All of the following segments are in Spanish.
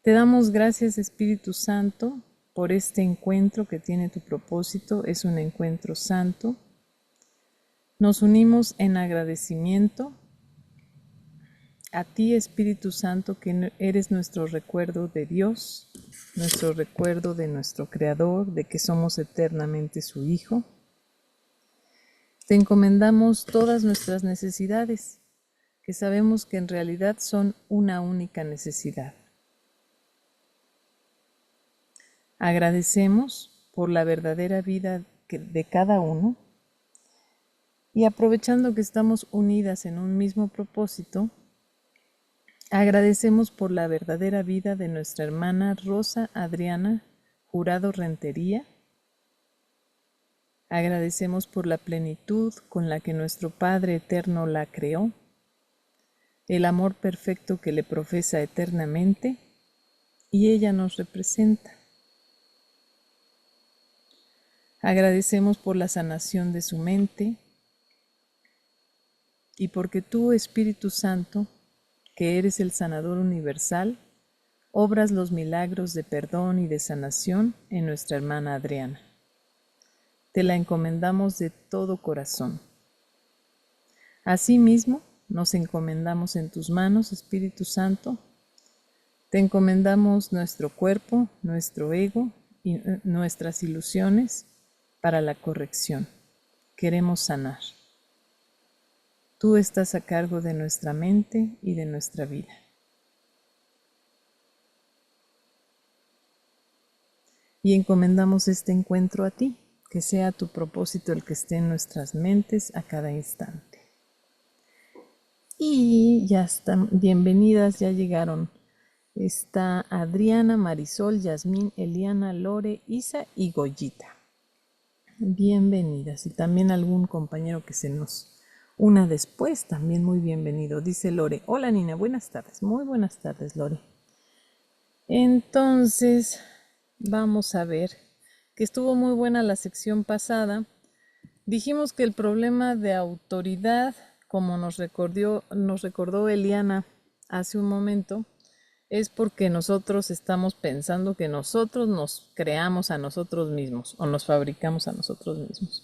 Te damos gracias, Espíritu Santo, por este encuentro que tiene tu propósito. Es un encuentro santo. Nos unimos en agradecimiento a ti, Espíritu Santo, que eres nuestro recuerdo de Dios, nuestro recuerdo de nuestro Creador, de que somos eternamente su Hijo. Te encomendamos todas nuestras necesidades, que sabemos que en realidad son una única necesidad. Agradecemos por la verdadera vida de cada uno y aprovechando que estamos unidas en un mismo propósito, agradecemos por la verdadera vida de nuestra hermana Rosa Adriana Jurado Rentería. Agradecemos por la plenitud con la que nuestro Padre Eterno la creó, el amor perfecto que le profesa eternamente y ella nos representa. Agradecemos por la sanación de su mente y porque tú, Espíritu Santo, que eres el sanador universal, obras los milagros de perdón y de sanación en nuestra hermana Adriana. Te la encomendamos de todo corazón. Asimismo, nos encomendamos en tus manos, Espíritu Santo. Te encomendamos nuestro cuerpo, nuestro ego y nuestras ilusiones para la corrección. Queremos sanar. Tú estás a cargo de nuestra mente y de nuestra vida. Y encomendamos este encuentro a ti, que sea tu propósito el que esté en nuestras mentes a cada instante. Y ya están, bienvenidas, ya llegaron. Está Adriana, Marisol, Yasmín, Eliana, Lore, Isa y Goyita. Bienvenidas. Y también algún compañero que se nos una después, también muy bienvenido. Dice Lore, hola Nina, buenas tardes. Muy buenas tardes, Lore. Entonces, vamos a ver, que estuvo muy buena la sección pasada. Dijimos que el problema de autoridad, como nos recordó Eliana hace un momento, es porque nosotros estamos pensando que nosotros nos creamos a nosotros mismos o nos fabricamos a nosotros mismos.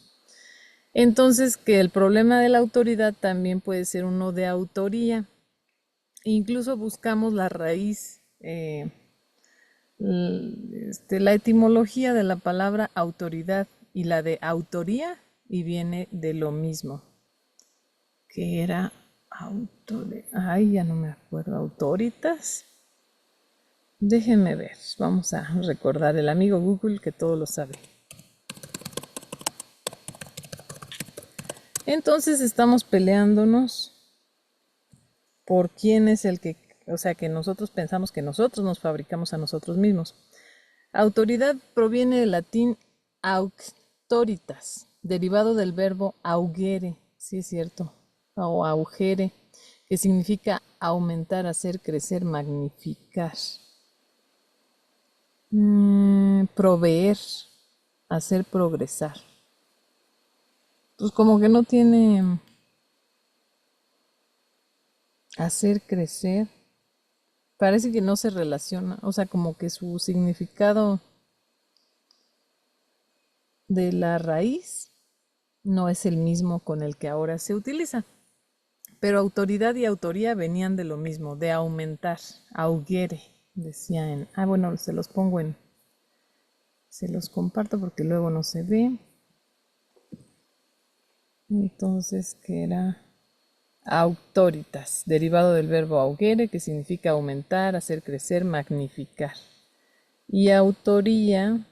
Entonces, que el problema de la autoridad también puede ser uno de autoría. Incluso buscamos la raíz, la etimología de la palabra autoridad y la de autoría, y viene de lo mismo, que era ay, ya no me acuerdo, autoritas. Déjenme ver, vamos a recordar el amigo Google que todo lo sabe. Entonces estamos peleándonos por quién es el que, o sea, que nosotros pensamos que nosotros nos fabricamos a nosotros mismos. Autoridad proviene del latín auctoritas, derivado del verbo augere, sí es cierto, o augere, que significa aumentar, hacer crecer, magnificar. Proveer, hacer progresar. Pues como que no tiene hacer crecer. Parece que no se relaciona, o sea, como que su significado de la raíz no es el mismo con el que ahora se utiliza. Pero autoridad y autoría venían de lo mismo, de aumentar, augere, decía en... bueno, se los pongo en... Se los comparto porque luego no se ve. Entonces, que era autoritas, derivado del verbo augere, que significa aumentar, hacer crecer, magnificar. Y autoría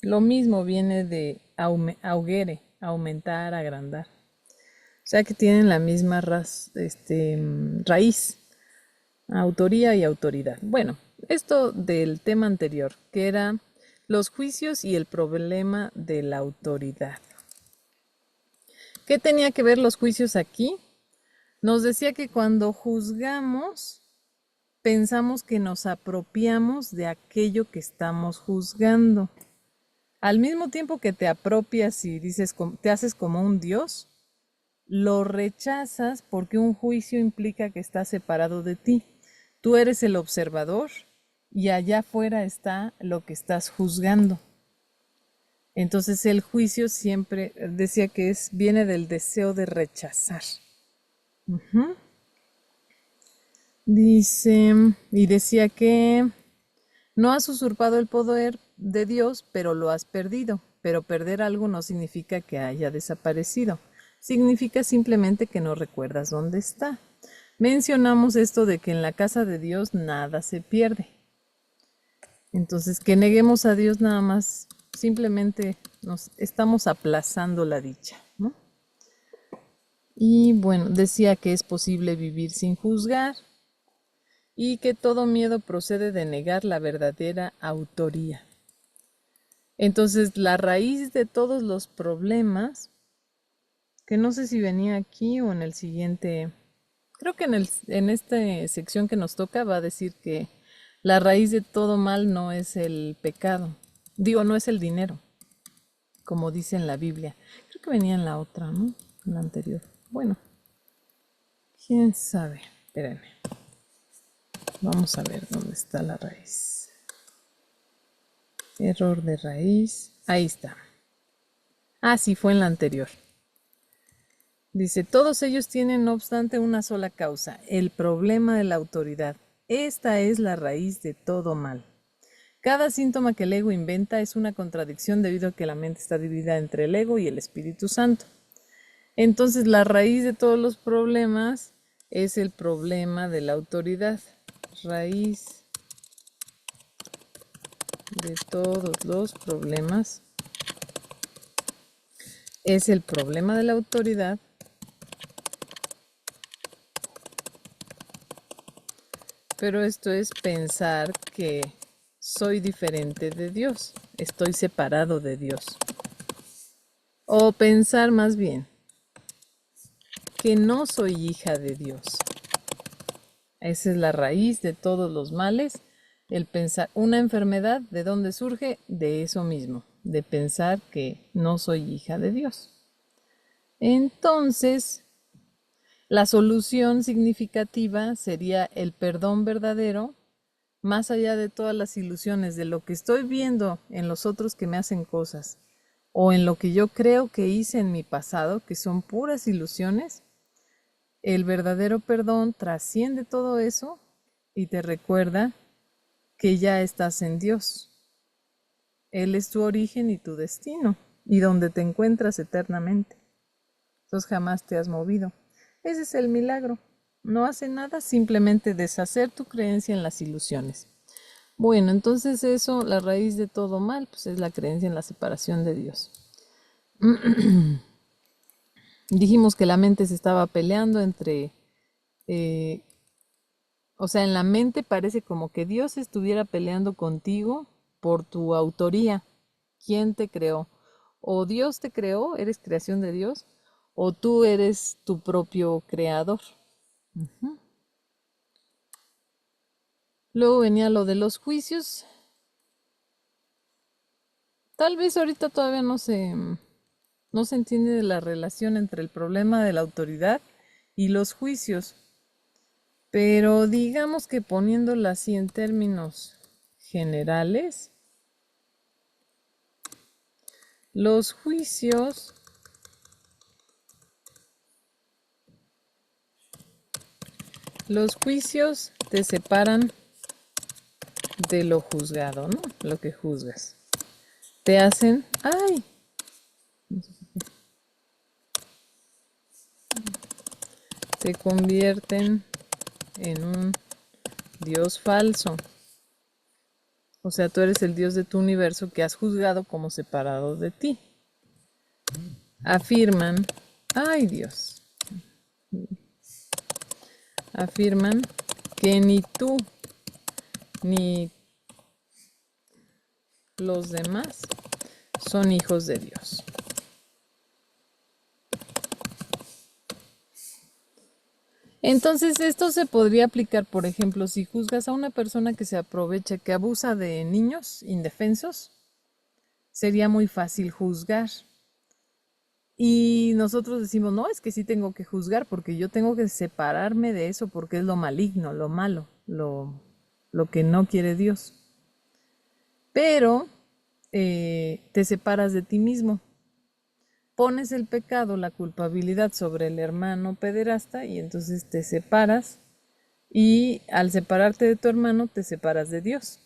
lo mismo viene de augere, aumentar, agrandar. O sea que tienen la misma raíz, autoría y autoridad. Bueno, esto del tema anterior, que era los juicios y el problema de la autoridad. ¿Qué tenía que ver los juicios aquí? Nos decía que cuando juzgamos, pensamos que nos apropiamos de aquello que estamos juzgando. Al mismo tiempo que te apropias y dices, te haces como un Dios, lo rechazas porque un juicio implica que estás separado de ti. Tú eres el observador y allá afuera está lo que estás juzgando. Entonces el juicio siempre decía que viene del deseo de rechazar. Dice, y decía que no has usurpado el poder de Dios, pero lo has perdido. Pero perder algo no significa que haya desaparecido. Significa simplemente que no recuerdas dónde está. Mencionamos esto de que en la casa de Dios nada se pierde. Entonces, que neguemos a Dios nada más, simplemente nos estamos aplazando la dicha, ¿no? Y bueno, decía que es posible vivir sin juzgar y que todo miedo procede de negar la verdadera autoría. Entonces, la raíz de todos los problemas, que no sé si venía aquí o en el siguiente, creo que en esta sección que nos toca va a decir que la raíz de todo mal no es el pecado, digo, no es el dinero, como dice en la Biblia. Creo que venía en la otra, ¿no? En la anterior. Bueno, quién sabe. Espérenme. Vamos a ver dónde está la raíz. Error de raíz. Ahí está. Ah, sí, fue en la anterior. Dice, todos ellos tienen no obstante una sola causa, el problema de la autoridad. Esta es la raíz de todo mal. Cada síntoma que el ego inventa es una contradicción debido a que la mente está dividida entre el ego y el Espíritu Santo. Entonces, la raíz de todos los problemas es el problema de la autoridad. Raíz de todos los problemas es el problema de la autoridad. Pero esto es pensar que soy diferente de Dios, estoy separado de Dios. O pensar más bien que no soy hija de Dios. Esa es la raíz de todos los males, el pensar. Una enfermedad, ¿de dónde surge? De eso mismo, de pensar que no soy hija de Dios. Entonces, la solución significativa sería el perdón verdadero, más allá de todas las ilusiones de lo que estoy viendo en los otros que me hacen cosas o en lo que yo creo que hice en mi pasado, que son puras ilusiones. El verdadero perdón trasciende todo eso y te recuerda que ya estás en Dios. Él es tu origen y tu destino y donde te encuentras eternamente. Entonces jamás te has movido. Ese es el milagro. No hace nada, simplemente deshacer tu creencia en las ilusiones. Bueno, entonces eso, la raíz de todo mal, pues es la creencia en la separación de Dios. Dijimos que la mente se estaba peleando entre, o sea, en la mente parece como que Dios estuviera peleando contigo por tu autoría. ¿Quién te creó? O Dios te creó, eres creación de Dios, o tú eres tu propio creador. Luego venía lo de los juicios. Tal vez ahorita todavía no se entiende la relación entre el problema de la autoridad y los juicios. Pero digamos que poniéndolo así en términos generales, los juicios te separan de lo juzgado, ¿no? Lo que juzgas. Te hacen, ¡ay! Te convierten en un Dios falso. O sea, tú eres el Dios de tu universo que has juzgado como separado de ti. Afirman, ¡ay Dios! Afirman que ni tú ni los demás son hijos de Dios. Entonces, esto se podría aplicar, por ejemplo, si juzgas a una persona que se aprovecha, que abusa de niños indefensos, sería muy fácil juzgar. Y nosotros decimos, no, es que sí tengo que juzgar porque yo tengo que separarme de eso porque es lo maligno, lo malo, lo que no quiere Dios. Pero te separas de ti mismo. Pones el pecado, la culpabilidad sobre el hermano pederasta y entonces te separas y al separarte de tu hermano te separas de Dios.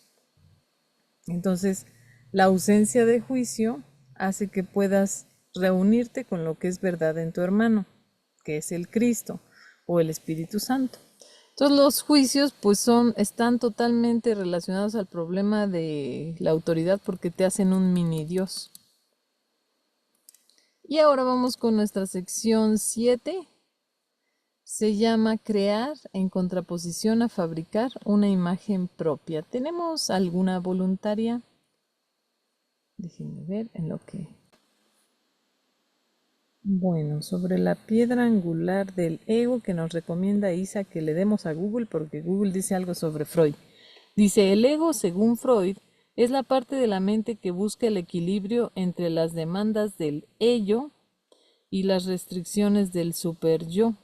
Entonces, la ausencia de juicio hace que puedas reunirte con lo que es verdad en tu hermano, que es el Cristo o el Espíritu Santo. Entonces, los juicios pues están totalmente relacionados al problema de la autoridad porque te hacen un mini Dios. Y ahora vamos con nuestra sección 7. Se llama crear en contraposición a fabricar una imagen propia. ¿Tenemos alguna voluntaria? Déjenme ver en lo que... Bueno, sobre la piedra angular del ego que nos recomienda Isa que le demos a Google porque Google dice algo sobre Freud. Dice, el ego, según Freud, es la parte de la mente que busca el equilibrio entre las demandas del ello y las restricciones del superyo.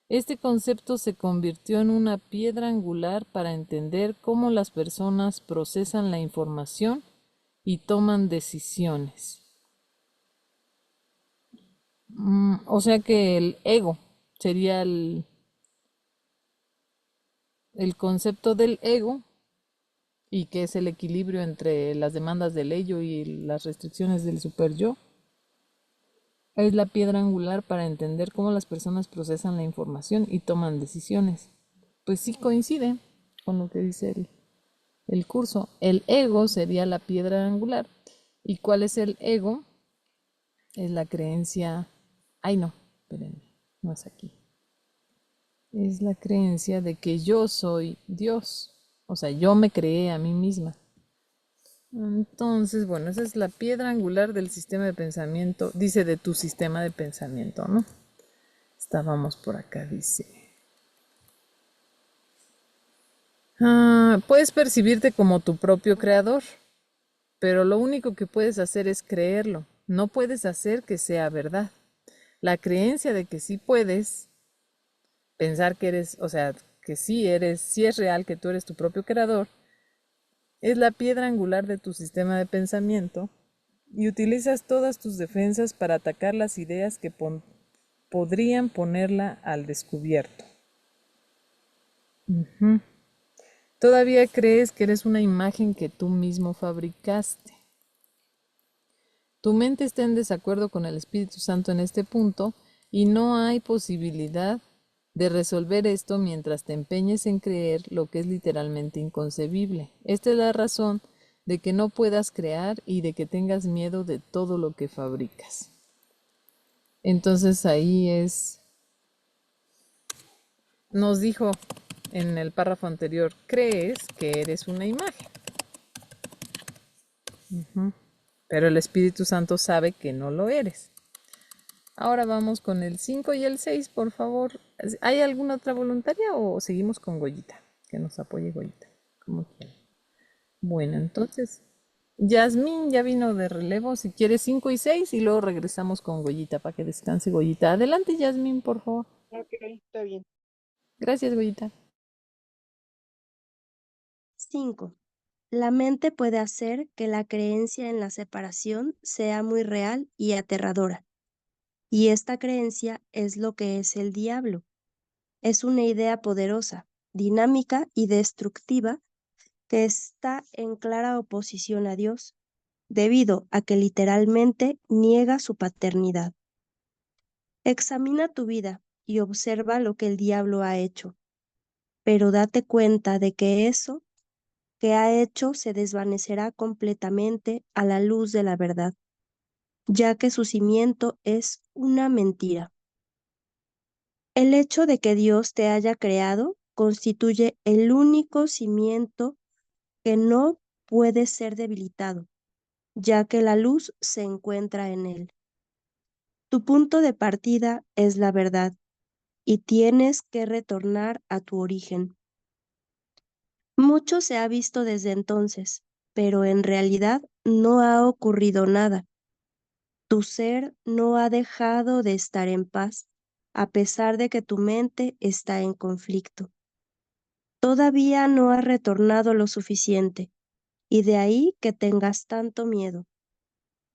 Este concepto se convirtió en una piedra angular para entender cómo las personas procesan la información y toman decisiones. O sea que el ego sería el concepto del ego y que es el equilibrio entre las demandas del ello y las restricciones del superyo. Es la piedra angular para entender cómo las personas procesan la información y toman decisiones. Pues sí coincide con lo que dice el curso. El ego sería la piedra angular. ¿Y cuál es el ego? Es la creencia... Ay, no, espérenme, no es aquí. Es la creencia de que yo soy Dios. O sea, yo me creé a mí misma. Entonces, bueno, esa es la piedra angular del sistema de pensamiento. Dice de tu sistema de pensamiento, ¿no? Estábamos por acá, dice. Puedes percibirte como tu propio creador, pero lo único que puedes hacer es creerlo. No puedes hacer que sea verdad. La creencia de que sí puedes pensar que eres, o sea, que sí eres, sí es real que tú eres tu propio creador, es la piedra angular de tu sistema de pensamiento y utilizas todas tus defensas para atacar las ideas que podrían ponerla al descubierto. Todavía crees que eres una imagen que tú mismo fabricaste. Tu mente está en desacuerdo con el Espíritu Santo en este punto y no hay posibilidad de resolver esto mientras te empeñes en creer lo que es literalmente inconcebible. Esta es la razón de que no puedas crear y de que tengas miedo de todo lo que fabricas. Entonces ahí nos dijo en el párrafo anterior, crees que eres una imagen. Pero el Espíritu Santo sabe que no lo eres. Ahora vamos con el 5 y el 6, por favor. ¿Hay alguna otra voluntaria o seguimos con Goyita? Que nos apoye Goyita, como quieran. Bueno, entonces, Yasmín ya vino de relevo. Si quieres 5 y 6 y luego regresamos con Goyita para que descanse Goyita. Adelante, Yasmín, por favor. Ok, está bien. Gracias, Goyita. 5. La mente puede hacer que la creencia en la separación sea muy real y aterradora. Y esta creencia es lo que es el diablo. Es una idea poderosa, dinámica y destructiva que está en clara oposición a Dios, debido a que literalmente niega su paternidad. Examina tu vida y observa lo que el diablo ha hecho, pero date cuenta de que eso que ha hecho se desvanecerá completamente a la luz de la verdad, ya que su cimiento es una mentira. El hecho de que Dios te haya creado constituye el único cimiento que no puede ser debilitado, ya que la luz se encuentra en él. Tu punto de partida es la verdad, y tienes que retornar a tu origen. Mucho se ha visto desde entonces, pero en realidad no ha ocurrido nada. Tu ser no ha dejado de estar en paz, a pesar de que tu mente está en conflicto. Todavía no has retornado lo suficiente, y de ahí que tengas tanto miedo.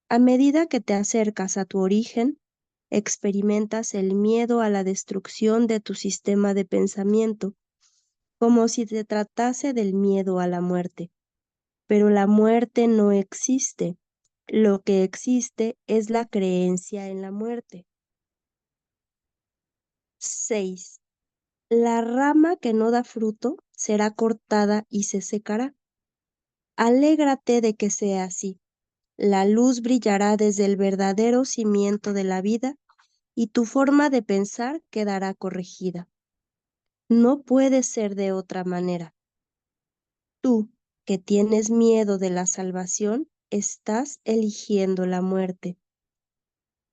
A medida que te acercas a tu origen, experimentas el miedo a la destrucción de tu sistema de pensamiento, como si se tratase del miedo a la muerte. Pero la muerte no existe. Lo que existe es la creencia en la muerte. 6. La rama que no da fruto será cortada y se secará. Alégrate de que sea así. La luz brillará desde el verdadero cimiento de la vida y tu forma de pensar quedará corregida. No puede ser de otra manera. Tú, que tienes miedo de la salvación, estás eligiendo la muerte.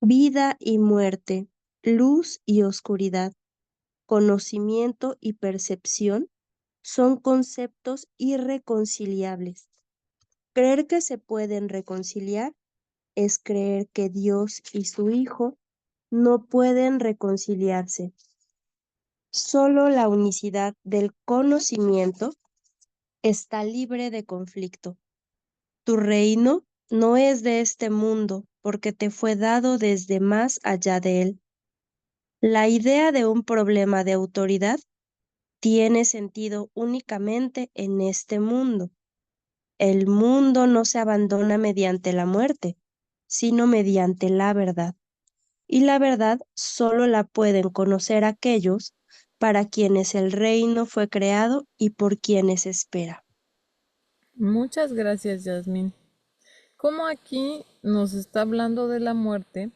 Vida y muerte, luz y oscuridad, conocimiento y percepción son conceptos irreconciliables. Creer que se pueden reconciliar es creer que Dios y su Hijo no pueden reconciliarse. Solo la unicidad del conocimiento está libre de conflicto. Tu reino no es de este mundo porque te fue dado desde más allá de él. La idea de un problema de autoridad tiene sentido únicamente en este mundo. El mundo no se abandona mediante la muerte, sino mediante la verdad. Y la verdad solo la pueden conocer aquellos para quienes el reino fue creado y por quienes espera. Muchas gracias, Yasmín. Como aquí nos está hablando de la muerte,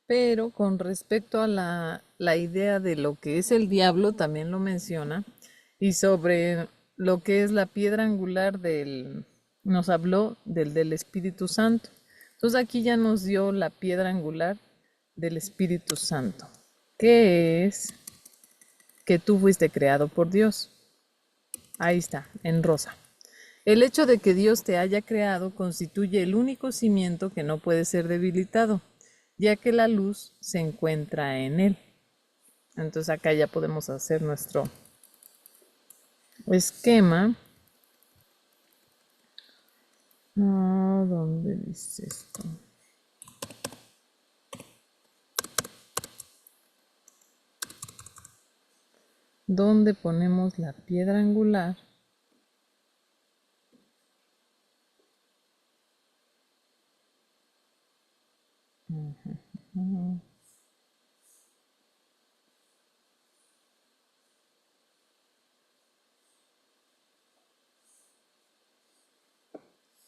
pero con respecto a la idea de lo que es el diablo, también lo menciona, y sobre lo que es la piedra angular nos habló del Espíritu Santo. Entonces aquí ya nos dio la piedra angular del Espíritu Santo, que es que tú fuiste creado por Dios. Ahí está, en rosa. El hecho de que Dios te haya creado constituye el único cimiento que no puede ser debilitado, ya que la luz se encuentra en él. Entonces acá ya podemos hacer nuestro esquema. ¿Dónde dice esto? ¿Dónde ponemos la piedra angular?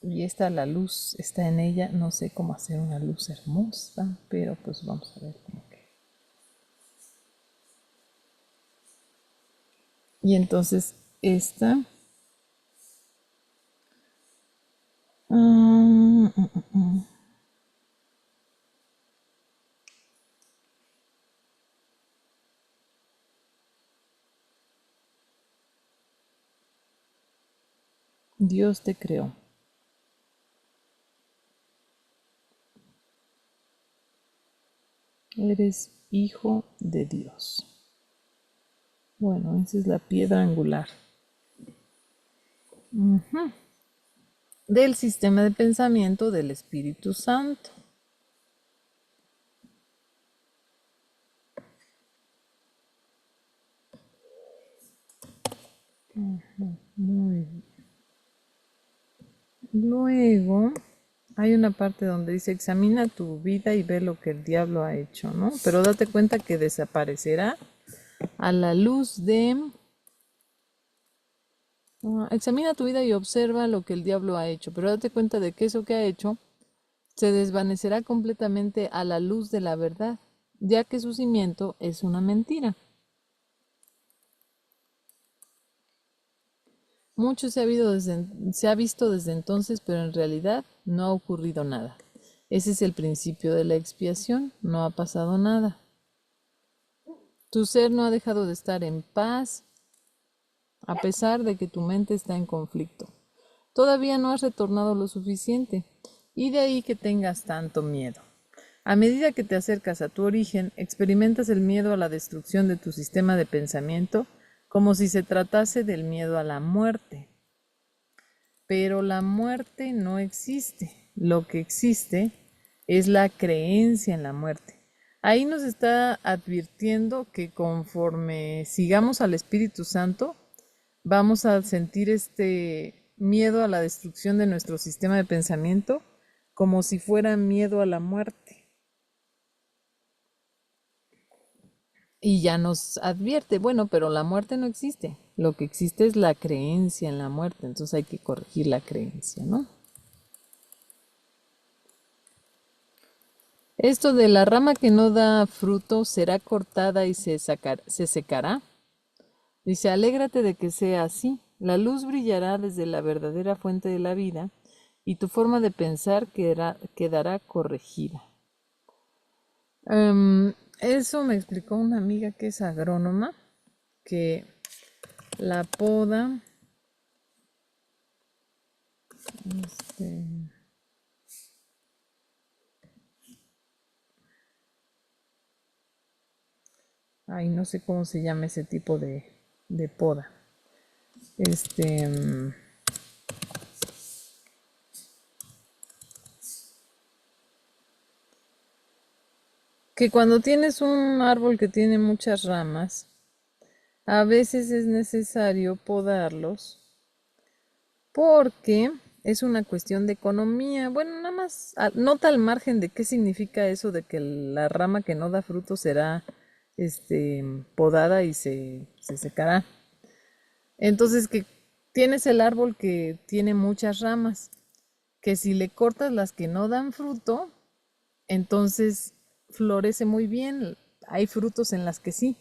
Y esta, la luz está en ella. No sé cómo hacer una luz hermosa, pero pues vamos a ver cómo que. Y entonces esta. Dios te creó. Eres hijo de Dios. Bueno, esa es la piedra angular del sistema de pensamiento del Espíritu Santo. Muy bien. Luego hay una parte donde dice examina tu vida y ve lo que el diablo ha hecho, ¿no? Pero date cuenta que desaparecerá a la luz de... examina tu vida y observa lo que el diablo ha hecho, pero date cuenta de que eso que ha hecho se desvanecerá completamente a la luz de la verdad, ya que su cimiento es una mentira. Mucho se ha visto desde entonces, pero en realidad no ha ocurrido nada. Ese es el principio de la expiación, no ha pasado nada. Tu ser no ha dejado de estar en paz a pesar de que tu mente está en conflicto. Todavía no has retornado lo suficiente y de ahí que tengas tanto miedo. A medida que te acercas a tu origen, experimentas el miedo a la destrucción de tu sistema de pensamiento como si se tratase del miedo a la muerte. Pero la muerte no existe. Lo que existe es la creencia en la muerte. Ahí nos está advirtiendo que conforme sigamos al Espíritu Santo, vamos a sentir este miedo a la destrucción de nuestro sistema de pensamiento como si fuera miedo a la muerte. Y ya nos advierte, bueno, pero la muerte no existe. Lo que existe es la creencia en la muerte. Entonces hay que corregir la creencia, ¿no? Esto de la rama que no da fruto será cortada y se secará. Dice, alégrate de que sea así. La luz brillará desde la verdadera fuente de la vida y tu forma de pensar quedará corregida. Eso me explicó una amiga que es agrónoma, que la poda, este, ay, no sé cómo se llama ese tipo de poda. Este, que cuando tienes un árbol que tiene muchas ramas, a veces es necesario podarlos porque es una cuestión de economía. Bueno, nada más nota al margen de qué significa eso de que la rama que no da fruto será podada y se secará. Entonces que tienes el árbol que tiene muchas ramas, que si le cortas las que no dan fruto, entonces florece muy bien. Hay frutos en las que sí,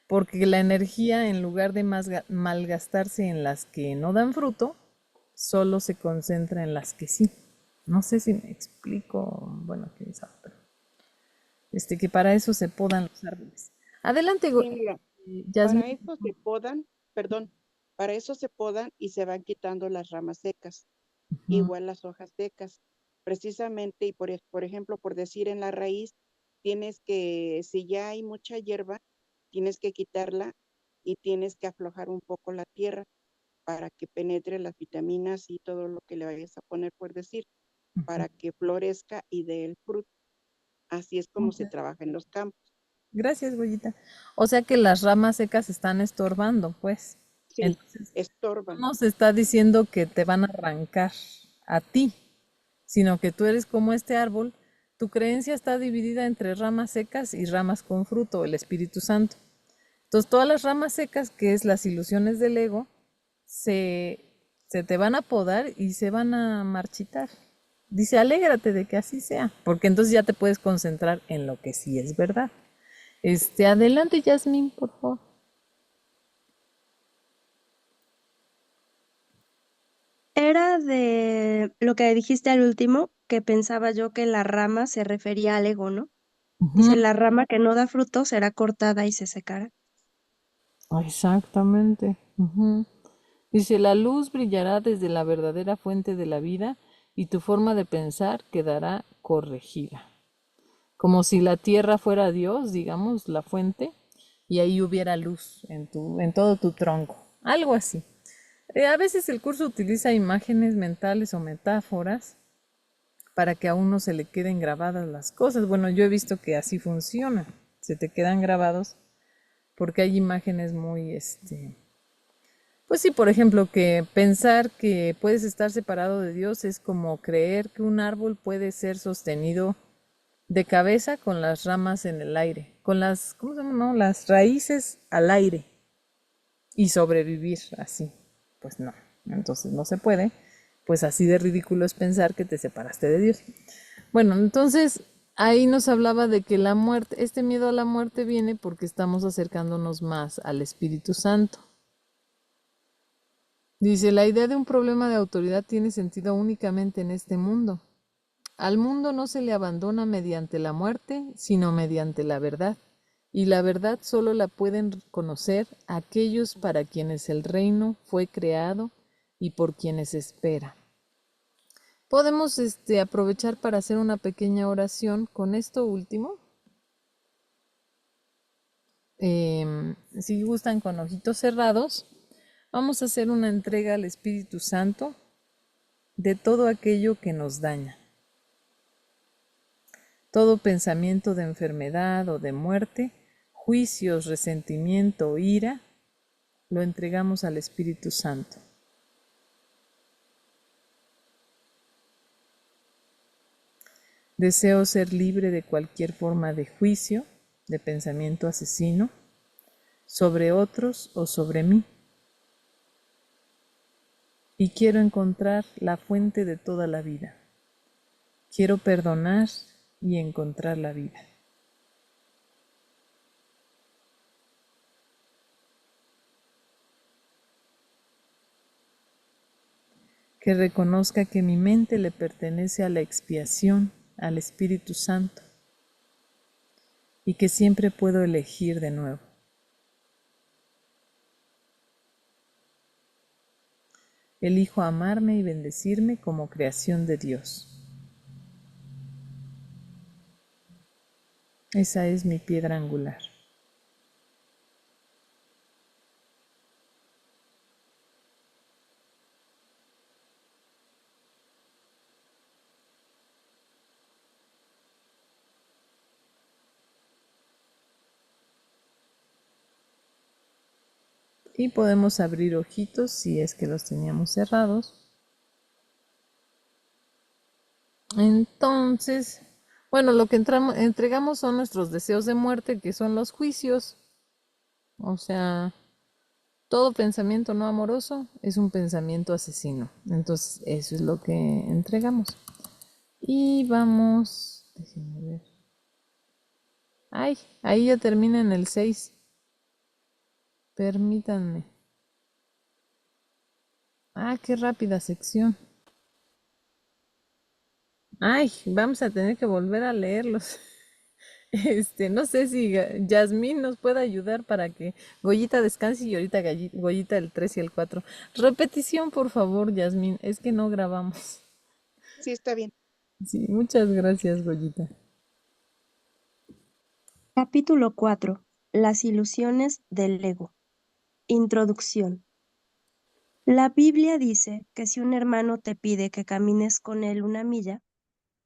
porque la energía en lugar de malgastarse en las que no dan fruto, solo se concentra en las que sí. No sé si me explico, bueno, quién sabe, pero que para eso se podan los árboles. Adelante, Sí, mira, para Yasmín. eso se podan, perdón, para eso se podan y se van quitando las ramas secas, Ujú, igual las hojas secas. Precisamente, y por ejemplo, por decir en la raíz, tienes que, si ya hay mucha hierba, tienes que quitarla y tienes que aflojar un poco la tierra para que penetre las vitaminas y todo lo que le vayas a poner, por decir, ujú. para que florezca y dé el fruto. Así es como se Ok. trabaja en los campos. Gracias, Goyita. O sea que las ramas secas están estorbando, pues. Sí, Entonces, no estorban. nos está diciendo que te van a arrancar a ti, sino que tú eres como este árbol. Tu creencia está dividida entre ramas secas y ramas con fruto, el Espíritu Santo. Entonces, todas las ramas secas, que es las ilusiones del ego, se, se te van a podar y se van a marchitar. Dice, alégrate de que así sea, porque entonces ya te puedes concentrar en lo que sí es verdad. Adelante, Yasmín, por favor. Era de lo que dijiste al último, que pensaba yo que la rama se refería al ego, ¿no? Ujú. Dice, la rama que no da fruto será cortada y se secará. Exactamente. Ujú. Dice, la luz brillará desde la verdadera fuente de la vida y tu forma de pensar quedará corregida. Como si la tierra fuera Dios, digamos, la fuente, y ahí hubiera luz en todo tu tronco. Algo así. A veces el curso utiliza imágenes mentales o metáforas para que a uno se le queden grabadas las cosas. Bueno, yo he visto que así funciona. Se te quedan grabados porque hay imágenes muy, pues sí, por ejemplo, que pensar que puedes estar separado de Dios es como creer que un árbol puede ser sostenido de cabeza con las ramas en el aire, con las, ¿cómo se llama? No, las raíces al aire y sobrevivir así. Pues no, entonces no se puede. Pues así de ridículo es pensar que te separaste de Dios. Bueno, entonces ahí nos hablaba de que la muerte, este miedo a la muerte viene porque estamos acercándonos más al Espíritu Santo. Dice, la idea de un problema de autoridad tiene sentido únicamente en este mundo. Al mundo no se le abandona mediante la muerte, sino mediante la verdad. y la verdad solo la pueden conocer aquellos para quienes el reino fue creado y por quienes espera. Podemos aprovechar para hacer una pequeña oración con esto último. Si gustan con ojitos cerrados, vamos a hacer una entrega al Espíritu Santo de todo aquello que nos daña. Todo pensamiento de enfermedad o de muerte, juicios, resentimiento o ira, lo entregamos al Espíritu Santo. Deseo ser libre de cualquier forma de juicio, de pensamiento asesino, sobre otros o sobre mí. Y quiero encontrar la fuente de toda la vida. Quiero perdonar y encontrar la vida. Que reconozca que mi mente le pertenece a la expiación, al Espíritu Santo, y que siempre puedo elegir de nuevo. Elijo amarme y bendecirme como creación de Dios. Esa es mi piedra angular. Y podemos abrir ojitos si es que los teníamos cerrados. Entonces, bueno, lo que entregamos son nuestros deseos de muerte, que son los juicios. O sea, todo pensamiento no amoroso es un pensamiento asesino. Entonces, eso es lo que entregamos. Y vamos, déjenme ver. Ay, ahí ya termina en el 6. Permítanme. Ah, qué rápida sección. Ay, vamos a tener que volver a leerlos. No sé si Yasmín nos puede ayudar para que Goyita descanse y ahorita Goyita el 3 y el 4. Repetición, por favor, Yasmín. Es que no grabamos. Sí, está bien. Sí, muchas gracias, Goyita. Capítulo 4. Las ilusiones del ego. Introducción. La Biblia dice que si un hermano te pide que camines con él 1 milla,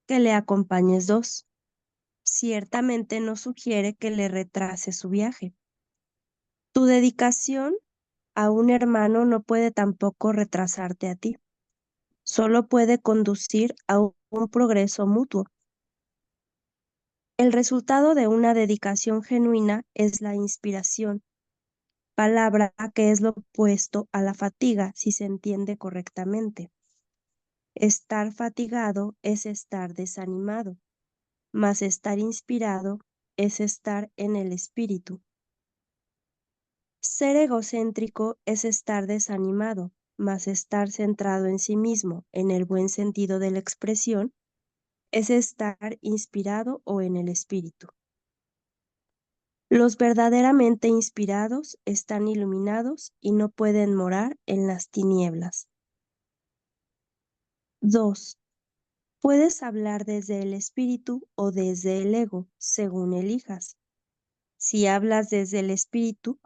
que le acompañes 2. Ciertamente no sugiere que le retrases su viaje. Tu dedicación a un hermano no puede tampoco retrasarte a ti. Solo puede conducir a un progreso mutuo. El resultado de una dedicación genuina es la inspiración, palabra que es lo opuesto a la fatiga si se entiende correctamente. Estar fatigado es estar desanimado, mas estar inspirado es estar en el espíritu. Ser egocéntrico es estar desanimado, mas estar centrado en sí mismo, en el buen sentido de la expresión, es estar inspirado o en el espíritu. Los verdaderamente inspirados están iluminados y no pueden morar en las tinieblas. 2. Puedes hablar desde el espíritu o desde el ego, según elijas. Si hablas desde el espíritu,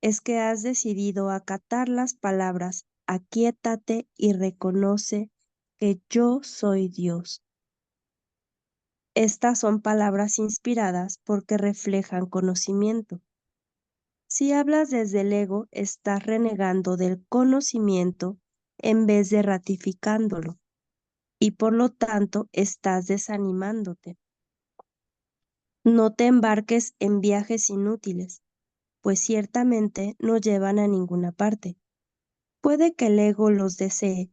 es que has decidido acatar las palabras aquíétate y reconoce que yo soy Dios. Estas son palabras inspiradas porque reflejan conocimiento. Si hablas desde el ego, estás renegando del conocimiento en vez de ratificándolo, y por lo tanto estás desanimándote. No te embarques en viajes inútiles, pues ciertamente no llevan a ninguna parte. Puede que el ego los desee,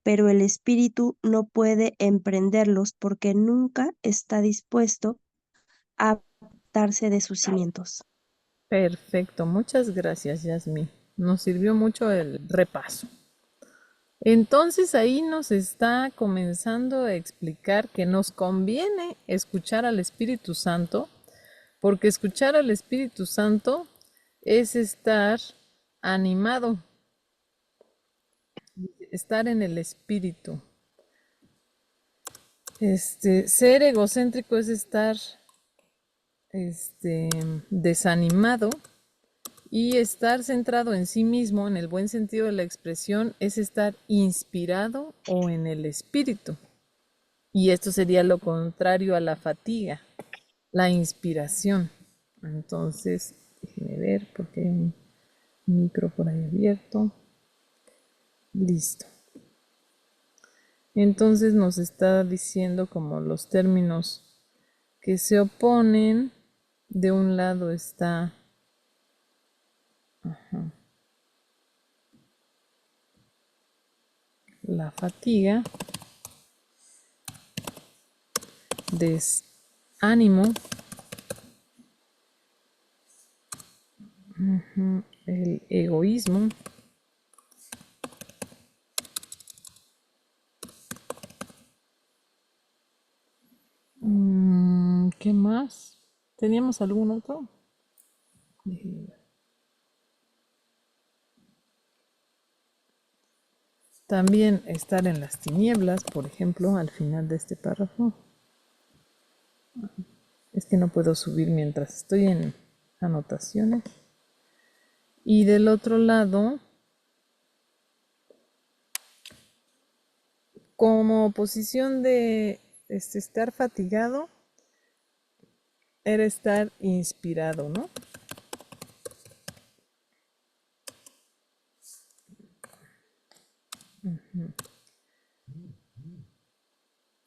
pero el espíritu no puede emprenderlos porque nunca está dispuesto a apartarse de sus cimientos. Perfecto, muchas gracias, Yasmín. Nos sirvió mucho el repaso. Entonces ahí nos está comenzando a explicar que nos conviene escuchar al Espíritu Santo Porque escuchar al Espíritu Santo es estar animado, estar en el Espíritu. Ser egocéntrico es estar desanimado, y estar centrado en sí mismo, en el buen sentido de la expresión, es estar inspirado o en el espíritu. Y esto sería lo contrario a la fatiga, la inspiración. Entonces, déjenme ver porque hay un micro por ahí abierto. Listo. Entonces nos está diciendo como los términos que se oponen. De un lado está la fatiga, desánimo, el egoísmo, ¿qué más? ¿Teníamos algún otro? Déjenme ver. También estar en las tinieblas, por ejemplo, al final de este párrafo. Es que no puedo subir mientras estoy en anotaciones. Y del otro lado, como posición de estar fatigado, era estar inspirado, ¿no?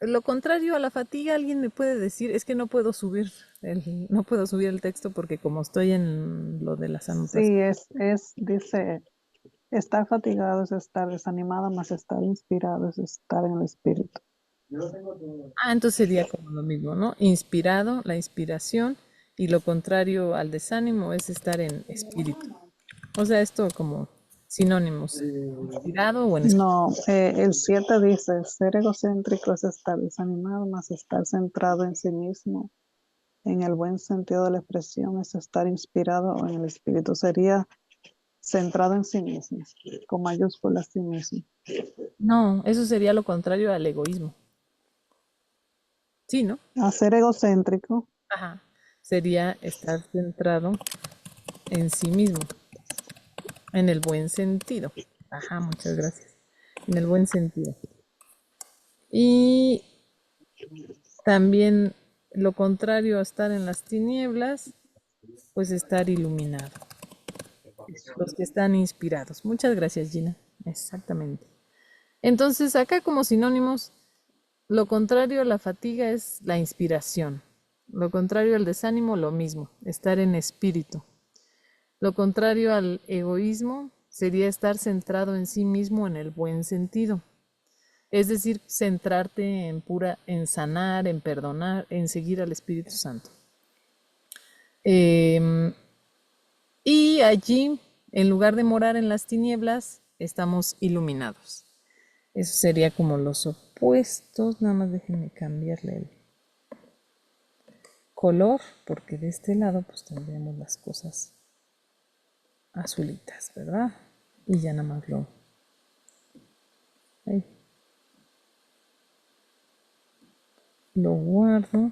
Lo contrario a la fatiga, alguien me puede decir, es que no puedo subir el texto porque como estoy en lo de las anotaciones. Sí, dice, estar fatigado es estar desanimado, más estar inspirado es estar en el espíritu. Entonces sería como lo mismo, ¿no? Inspirado, la inspiración, y lo contrario al desánimo es estar en espíritu. O sea, esto como sinónimos, inspirado o en espíritu. No, el 7 dice, ser egocéntrico es estar desanimado, más estar centrado en sí mismo. En el buen sentido de la expresión es estar inspirado o en el espíritu. Sería centrado en sí mismo, con mayúsculas sí mismo. No, eso sería lo contrario al egoísmo. Sí, ¿no? A ser egocéntrico, Ajá. Sería estar centrado en sí mismo, en el buen sentido. Ajá, muchas gracias. En el buen sentido. Y también lo contrario a estar en las tinieblas, pues estar iluminado. Los que están inspirados. Muchas gracias, Gina. Exactamente. Entonces, acá como sinónimos, lo contrario a la fatiga es la inspiración. Lo contrario al desánimo, lo mismo, estar en espíritu. Lo contrario al egoísmo sería estar centrado en sí mismo en el buen sentido. Es decir, centrarte en sanar, en perdonar, en seguir al Espíritu Santo. Y allí, en lugar de morar en las tinieblas, estamos iluminados. Eso sería como los opuestos. Nada más déjenme cambiarle el color, porque de este lado pues tendríamos las cosas azulitas, ¿verdad? Y ya nada más lo guardo.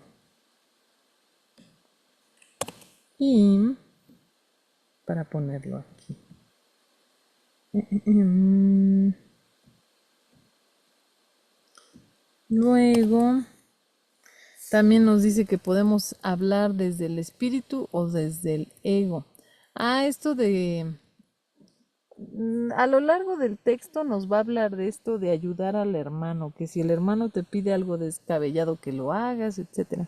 Y para ponerlo aquí. Luego, también nos dice que podemos hablar desde el espíritu o desde el ego. Esto de... A lo largo del texto nos va a hablar de esto de ayudar al hermano, que si el hermano te pide algo descabellado que lo hagas, etc.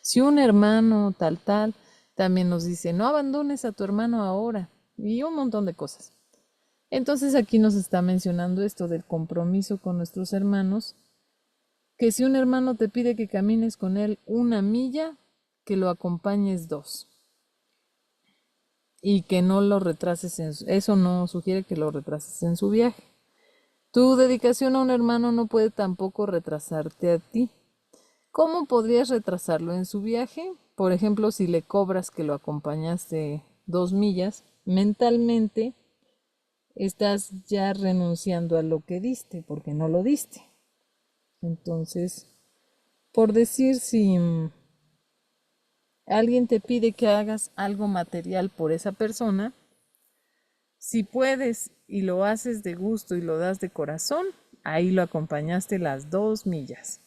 Si un hermano tal, también nos dice, no abandones a tu hermano ahora, y un montón de cosas. Entonces aquí nos está mencionando esto del compromiso con nuestros hermanos, que si un hermano te pide que camines con él 1 milla, que lo acompañes 2. Y que no lo retrases, eso no sugiere que lo retrases en su viaje. Tu dedicación a un hermano no puede tampoco retrasarte a ti. ¿Cómo podrías retrasarlo en su viaje? por ejemplo, si le cobras que lo acompañaste 2 millas, mentalmente estás ya renunciando a lo que diste, porque no lo diste. Entonces, por decir, si alguien te pide que hagas algo material por esa persona, si puedes y lo haces de gusto y lo das de corazón, ahí lo acompañaste las 2 millas.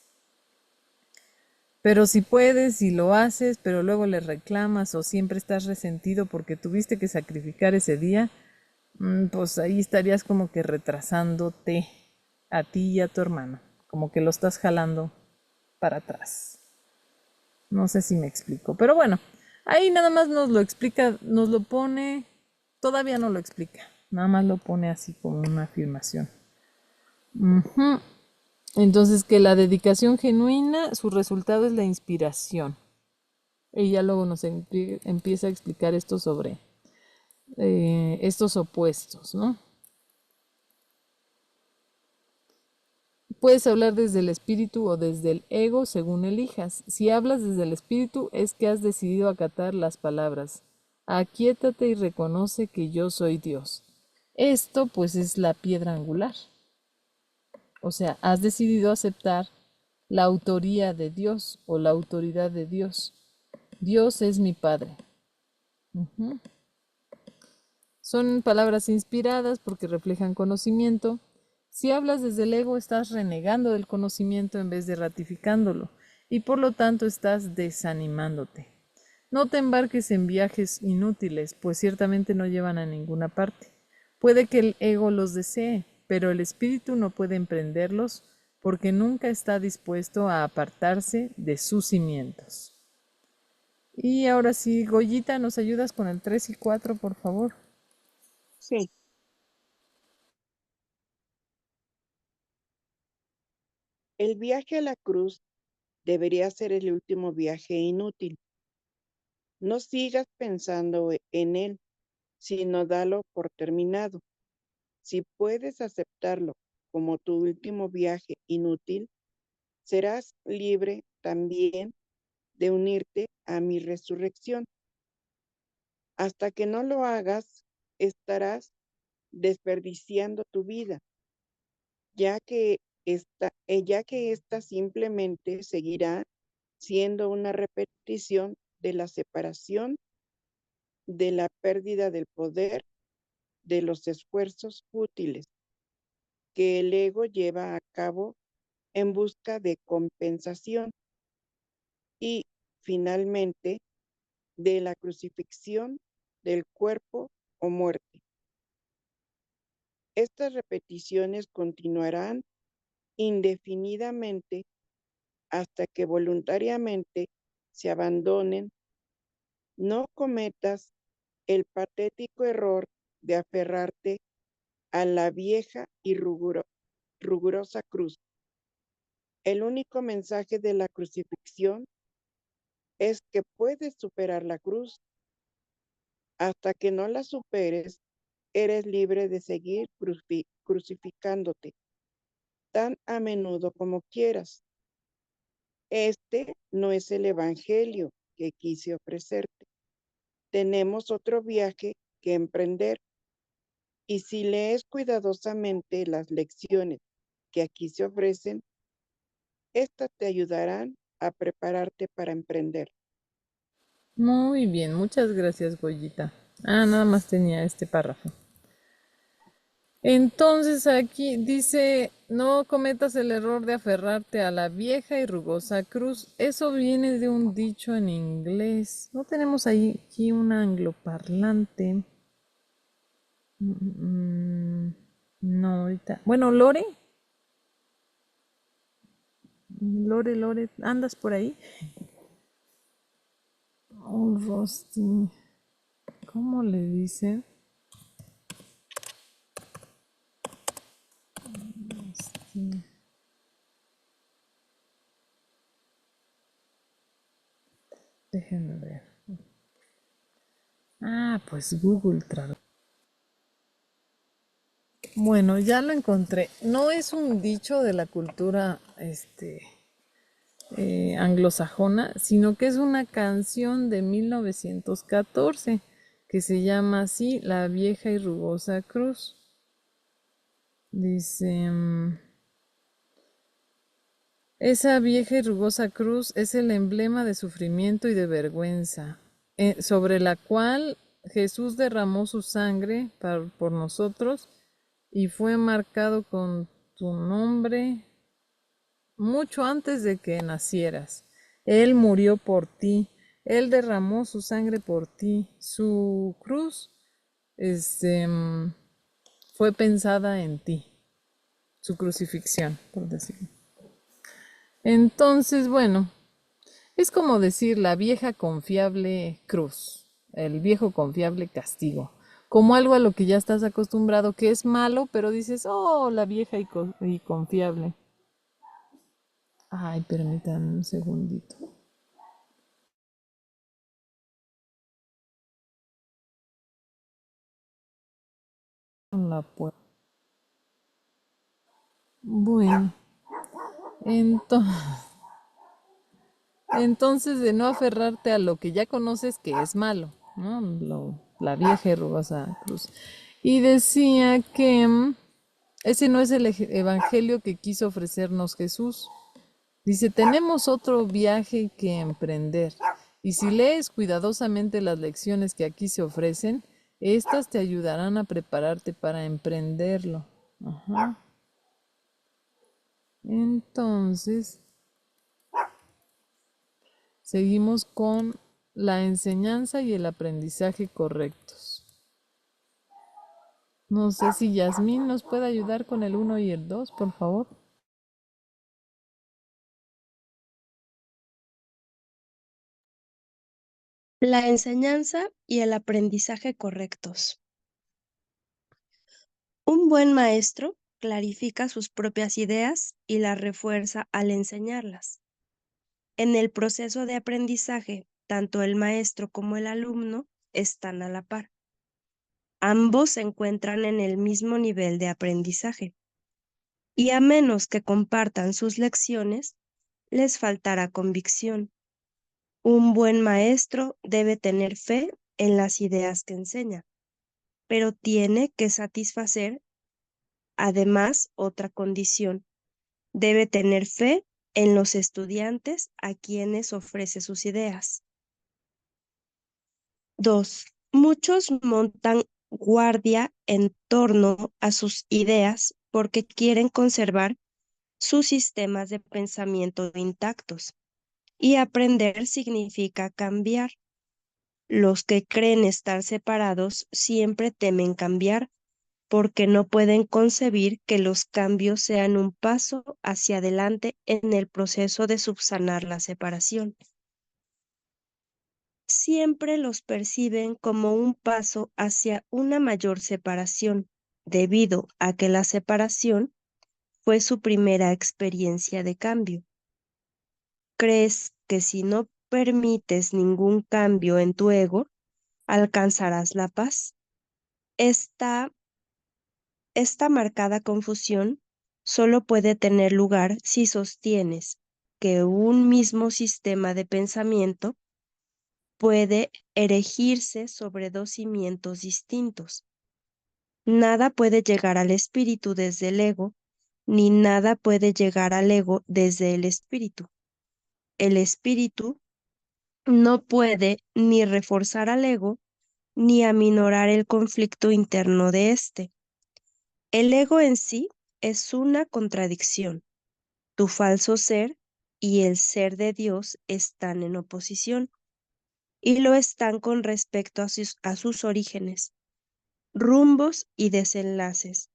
Pero si puedes y lo haces, pero luego le reclamas o siempre estás resentido porque tuviste que sacrificar ese día, pues ahí estarías como que retrasándote a ti y a tu hermano, como que lo estás jalando para atrás. No sé si me explico, pero bueno, ahí nada más nos lo explica, nos lo pone, todavía no lo explica, nada más lo pone así como una afirmación. Entonces, que la dedicación genuina, su resultado es la inspiración. Ella luego nos empieza a explicar esto sobre estos opuestos, ¿no? Puedes hablar desde el espíritu o desde el ego, según elijas. Si hablas desde el espíritu, es que has decidido acatar las palabras. Aquíétate y reconoce que yo soy Dios. Esto, pues, es la piedra angular. O sea, has decidido aceptar la autoría de Dios o la autoridad de Dios. Dios es mi Padre. Son palabras inspiradas porque reflejan conocimiento. Si hablas desde el ego, estás renegando del conocimiento en vez de ratificándolo y por lo tanto estás desanimándote. No te embarques en viajes inútiles, pues ciertamente no llevan a ninguna parte. Puede que el ego los desee, pero el espíritu no puede emprenderlos porque nunca está dispuesto a apartarse de sus cimientos. Y ahora sí, Goyita, ¿nos ayudas con el 3 y 4, por favor? Sí. El viaje a la cruz debería ser el último viaje inútil. No sigas pensando en él, sino dalo por terminado. Si puedes aceptarlo como tu último viaje inútil, serás libre también de unirte a mi resurrección. Hasta que no lo hagas, estarás desperdiciando tu vida, ya que esta simplemente seguirá siendo una repetición de la separación, de la pérdida del poder, de los esfuerzos útiles que el ego lleva a cabo en busca de compensación y, finalmente, de la crucifixión del cuerpo o muerte. Estas repeticiones continuarán indefinidamente hasta que voluntariamente se abandonen. No cometas el patético error de aferrarte a la vieja y rigurosa cruz. El único mensaje de la crucifixión es que puedes superar la cruz. Hasta que no la superes, eres libre de seguir crucificándote tan a menudo como quieras. Este no es el evangelio que quise ofrecerte. Tenemos otro viaje que emprender, y si lees cuidadosamente las lecciones que aquí se ofrecen, estas te ayudarán a prepararte para emprender. Muy bien, muchas gracias, Goyita. Nada más tenía este párrafo. Entonces aquí dice, no cometas el error de aferrarte a la vieja y rugosa cruz. Eso viene de un dicho en inglés. No tenemos aquí un angloparlante. No, ahorita. Bueno, Lore, ¿andas por ahí? Oh, Rosti. ¿Cómo le dice? Déjenme ver. Pues Google Traductor. Bueno, ya lo encontré. No es un dicho de la cultura anglosajona, sino que es una canción de 1914 que se llama así, La vieja y rugosa cruz. Dice, esa vieja y rugosa cruz es el emblema de sufrimiento y de vergüenza, sobre la cual Jesús derramó su sangre por nosotros y fue marcado con tu nombre mucho antes de que nacieras. Él murió por ti, Él derramó su sangre por ti. Su cruz fue pensada en ti, su crucifixión, por decirlo. Entonces, bueno, es como decir la vieja confiable cruz, el viejo confiable castigo, como algo a lo que ya estás acostumbrado, que es malo, pero dices, oh, la vieja y confiable. Ay, permítanme un segundito. La puerta. Bueno, entonces de no aferrarte a lo que ya conoces que es malo, ¿no? La vieja y rugosa cruz. Y decía que ese no es el evangelio que quiso ofrecernos Jesús. Dice, tenemos otro viaje que emprender. Y si lees cuidadosamente las lecciones que aquí se ofrecen, estas te ayudarán a prepararte para emprenderlo. Ajá. Entonces, seguimos con la enseñanza y el aprendizaje correctos. No sé si Yasmín nos puede ayudar con el 1 y el 2, por favor. La enseñanza y el aprendizaje correctos. Un buen maestro clarifica sus propias ideas y las refuerza al enseñarlas. En el proceso de aprendizaje, tanto el maestro como el alumno están a la par. Ambos se encuentran en el mismo nivel de aprendizaje. Y a menos que compartan sus lecciones, les faltará convicción. Un buen maestro debe tener fe en las ideas que enseña, pero tiene que satisfacer, además, otra condición. Debe tener fe en los estudiantes a quienes ofrece sus ideas. 2. Muchos montan guardia en torno a sus ideas porque quieren conservar sus sistemas de pensamiento intactos. Y aprender significa cambiar. Los que creen estar separados siempre temen cambiar porque no pueden concebir que los cambios sean un paso hacia adelante en el proceso de subsanar la separación. Siempre los perciben como un paso hacia una mayor separación, debido a que la separación fue su primera experiencia de cambio. ¿Crees que si no permites ningún cambio en tu ego, alcanzarás la paz? Esta marcada confusión solo puede tener lugar si sostienes que un mismo sistema de pensamiento puede erigirse sobre dos cimientos distintos. Nada puede llegar al espíritu desde el ego, ni nada puede llegar al ego desde el espíritu. El espíritu no puede ni reforzar al ego, ni aminorar el conflicto interno de éste. El ego en sí es una contradicción. Tu falso ser y el ser de Dios están en oposición, y lo están con respecto a sus orígenes, rumbos y desenlaces.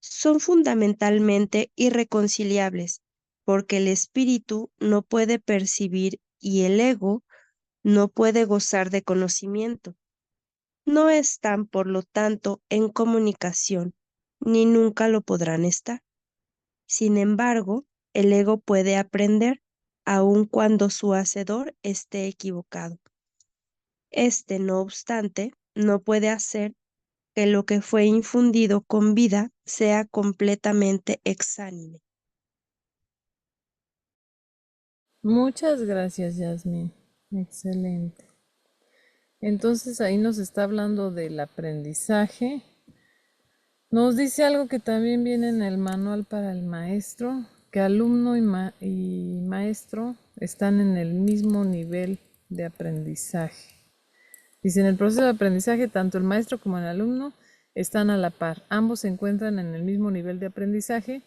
Son fundamentalmente irreconciliables, porque el espíritu no puede percibir y el ego no puede gozar de conocimiento. No están, por lo tanto, en comunicación, ni nunca lo podrán estar. Sin embargo, el ego puede aprender, aun cuando su hacedor esté equivocado. Este, no obstante, no puede hacer que lo que fue infundido con vida sea completamente exánime. Muchas gracias, Yasmin. Excelente. Entonces ahí nos está hablando del aprendizaje. Nos dice algo que también viene en el manual para el maestro, que alumno y maestro están en el mismo nivel de aprendizaje. Dice, en el proceso de aprendizaje, tanto el maestro como el alumno están a la par. Ambos se encuentran en el mismo nivel de aprendizaje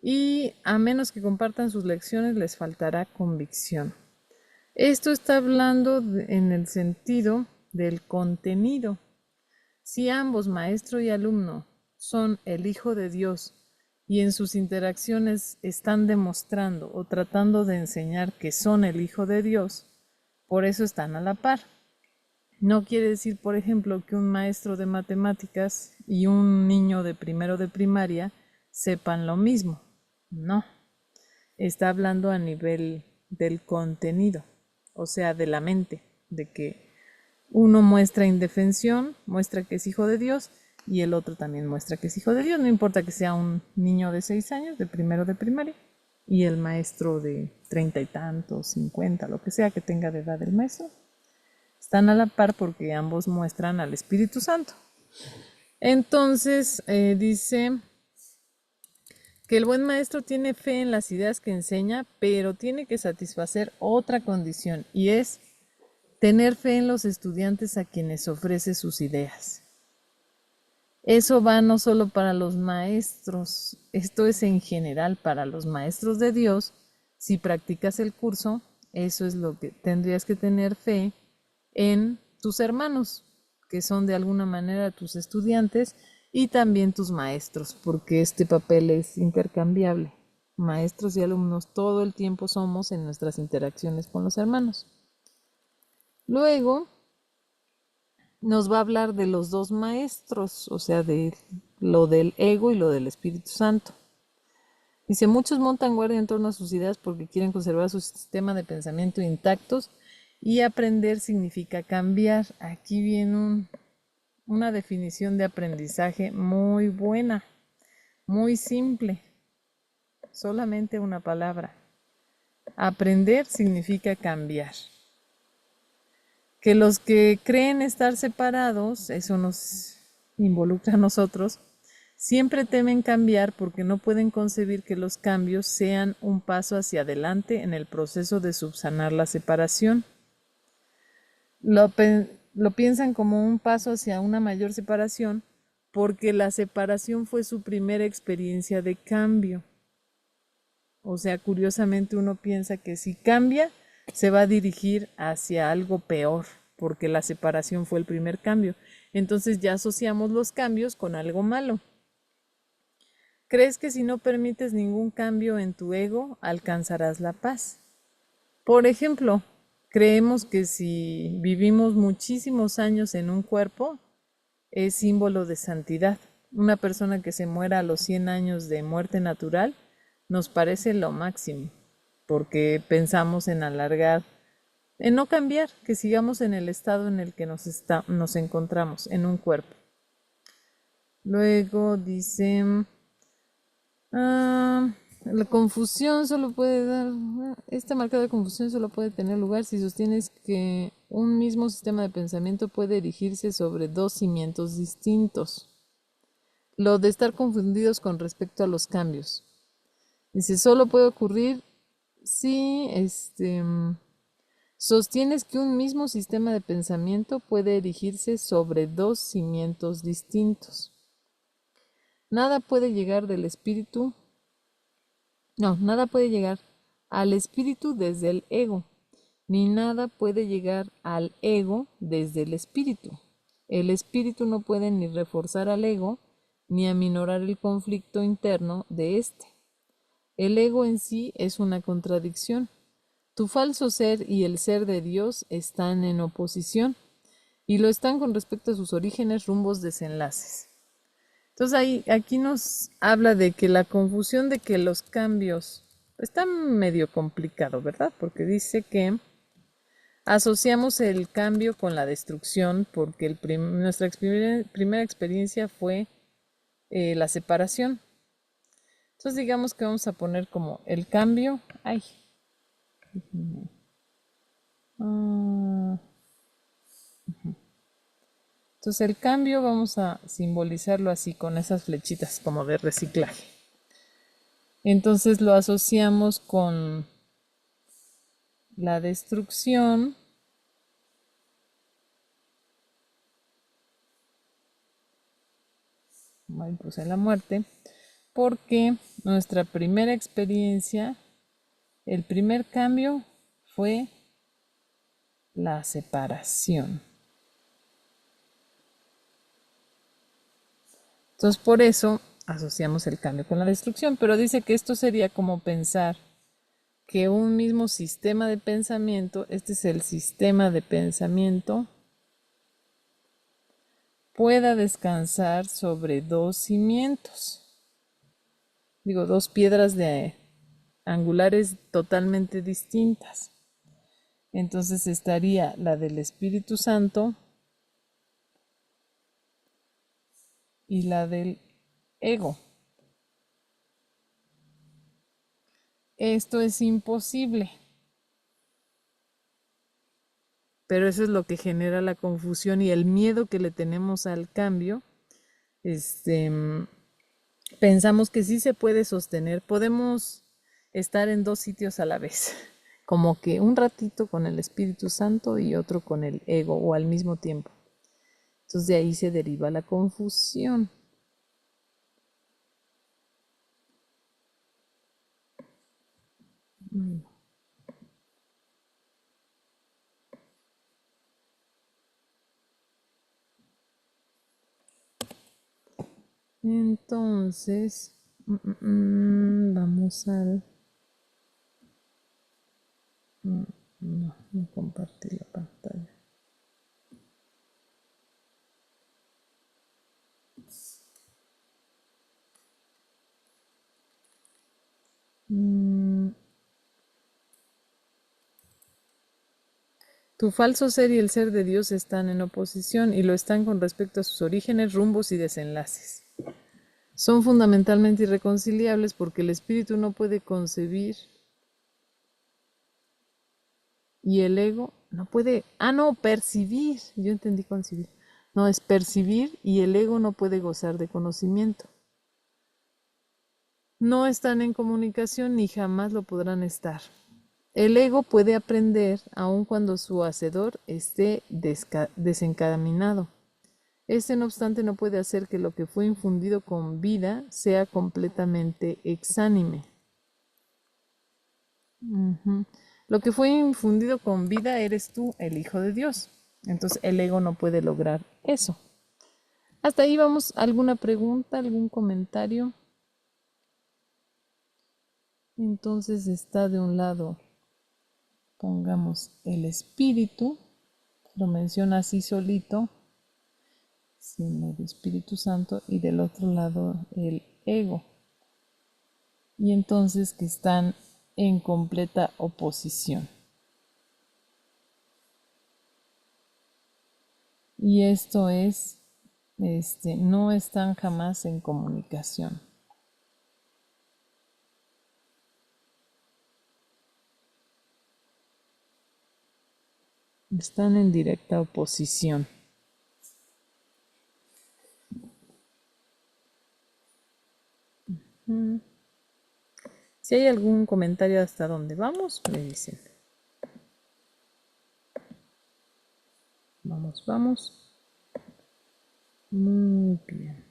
y a menos que compartan sus lecciones les faltará convicción. Esto está hablando en el sentido del contenido. Si ambos, maestro y alumno, son el Hijo de Dios y en sus interacciones están demostrando o tratando de enseñar que son el Hijo de Dios, por eso están a la par. No quiere decir, por ejemplo, que un maestro de matemáticas y un niño de primero de primaria sepan lo mismo. No. Está hablando a nivel del contenido, o sea, de la mente, de que uno muestra indefensión, muestra que es hijo de Dios, y el otro también muestra que es hijo de Dios. No importa que sea un niño de 6 años, de primero de primaria, y el maestro de 30 y tantos, 50, lo que sea que tenga de edad el maestro. Están a la par porque ambos muestran al Espíritu Santo. Entonces, dice que el buen maestro tiene fe en las ideas que enseña, pero tiene que satisfacer otra condición, y es tener fe en los estudiantes a quienes ofrece sus ideas. Eso va no solo para los maestros, esto es en general para los maestros de Dios. Si practicas el curso, eso es lo que tendrías que tener fe en tus hermanos, que son de alguna manera tus estudiantes, y también tus maestros, porque este papel es intercambiable. Maestros y alumnos todo el tiempo somos en nuestras interacciones con los hermanos. Luego nos va a hablar de los dos maestros, o sea, de lo del ego y lo del Espíritu Santo. Dice, muchos montan guardia en torno a sus ideas porque quieren conservar su sistema de pensamiento intactos, y aprender significa cambiar. Aquí viene una definición de aprendizaje muy buena, muy simple, solamente una palabra. Aprender significa cambiar. Que los que creen estar separados, eso nos involucra a nosotros, siempre temen cambiar porque no pueden concebir que los cambios sean un paso hacia adelante en el proceso de subsanar la separación. Lo piensan como un paso hacia una mayor separación porque la separación fue su primera experiencia de cambio. O sea, curiosamente uno piensa que si cambia, se va a dirigir hacia algo peor, porque la separación fue el primer cambio. Entonces ya asociamos los cambios con algo malo. ¿Crees que si no permites ningún cambio en tu ego, alcanzarás la paz? Por ejemplo, creemos que si vivimos muchísimos años en un cuerpo, es símbolo de santidad. Una persona que se muera a los 100 años de muerte natural nos parece lo máximo, porque pensamos en alargar, en no cambiar, que sigamos en el estado en el que nos encontramos, en un cuerpo. Luego dice, la confusión solo puede dar, esta marca de confusión solo puede tener lugar si sostienes que un mismo sistema de pensamiento puede erigirse sobre dos cimientos distintos. Lo de estar confundidos con respecto a los cambios. Dice, solo puede ocurrir si sostienes que un mismo sistema de pensamiento puede erigirse sobre dos cimientos distintos. Nada puede llegar del espíritu. No, nada puede llegar al espíritu desde el ego, ni nada puede llegar al ego desde el espíritu. El espíritu no puede ni reforzar al ego, ni aminorar el conflicto interno de éste. El ego en sí es una contradicción. Tu falso ser y el ser de Dios están en oposición, y lo están con respecto a sus orígenes, rumbos, desenlaces. Entonces aquí nos habla de que la confusión de que los cambios está medio complicado, ¿verdad? Porque dice que asociamos el cambio con la destrucción porque nuestra primera experiencia fue la separación. Entonces digamos que vamos a poner como el cambio, déjenme. Ah, entonces el cambio vamos a simbolizarlo así con esas flechitas como de reciclaje. Entonces lo asociamos con la destrucción, ahí puse la muerte, porque nuestra primera experiencia, el primer cambio fue la separación. Entonces por eso asociamos el cambio con la destrucción, pero dice que esto sería como pensar que un mismo sistema de pensamiento, este es el sistema de pensamiento, pueda descansar sobre dos cimientos, digo, dos piedras de angulares totalmente distintas. Entonces estaría la del Espíritu Santo y la del ego. Esto es imposible, pero eso es lo que genera la confusión y el miedo que le tenemos al cambio. Pensamos que sí se puede sostener, podemos estar en dos sitios a la vez, como que un ratito con el Espíritu Santo y otro con el ego o al mismo tiempo. Entonces de ahí se deriva la confusión. Entonces, vamos al... no, no compartí la pantalla. Tu falso ser y el ser de Dios están en oposición y lo están con respecto a sus orígenes, rumbos y desenlaces. Son fundamentalmente irreconciliables porque el espíritu no puede concebir y el ego no puede, no, percibir, yo entendí concebir, no, es percibir y el ego no puede gozar de conocimiento. No están en comunicación ni jamás lo podrán estar. El ego puede aprender aun cuando su hacedor esté desencaminado. Este, no obstante, no puede hacer que lo que fue infundido con vida sea completamente exánime. Lo que fue infundido con vida eres tú, el Hijo de Dios. Entonces el ego no puede lograr eso. Hasta ahí vamos. ¿Alguna pregunta, algún comentario? Entonces está de un lado, pongamos el espíritu, lo menciona así solito, sin el Espíritu Santo, y del otro lado el ego. Y entonces que están en completa oposición. Y esto es, no están jamás en comunicación. Están en directa oposición. Si hay algún comentario hasta dónde vamos, me dicen. Vamos. Muy bien.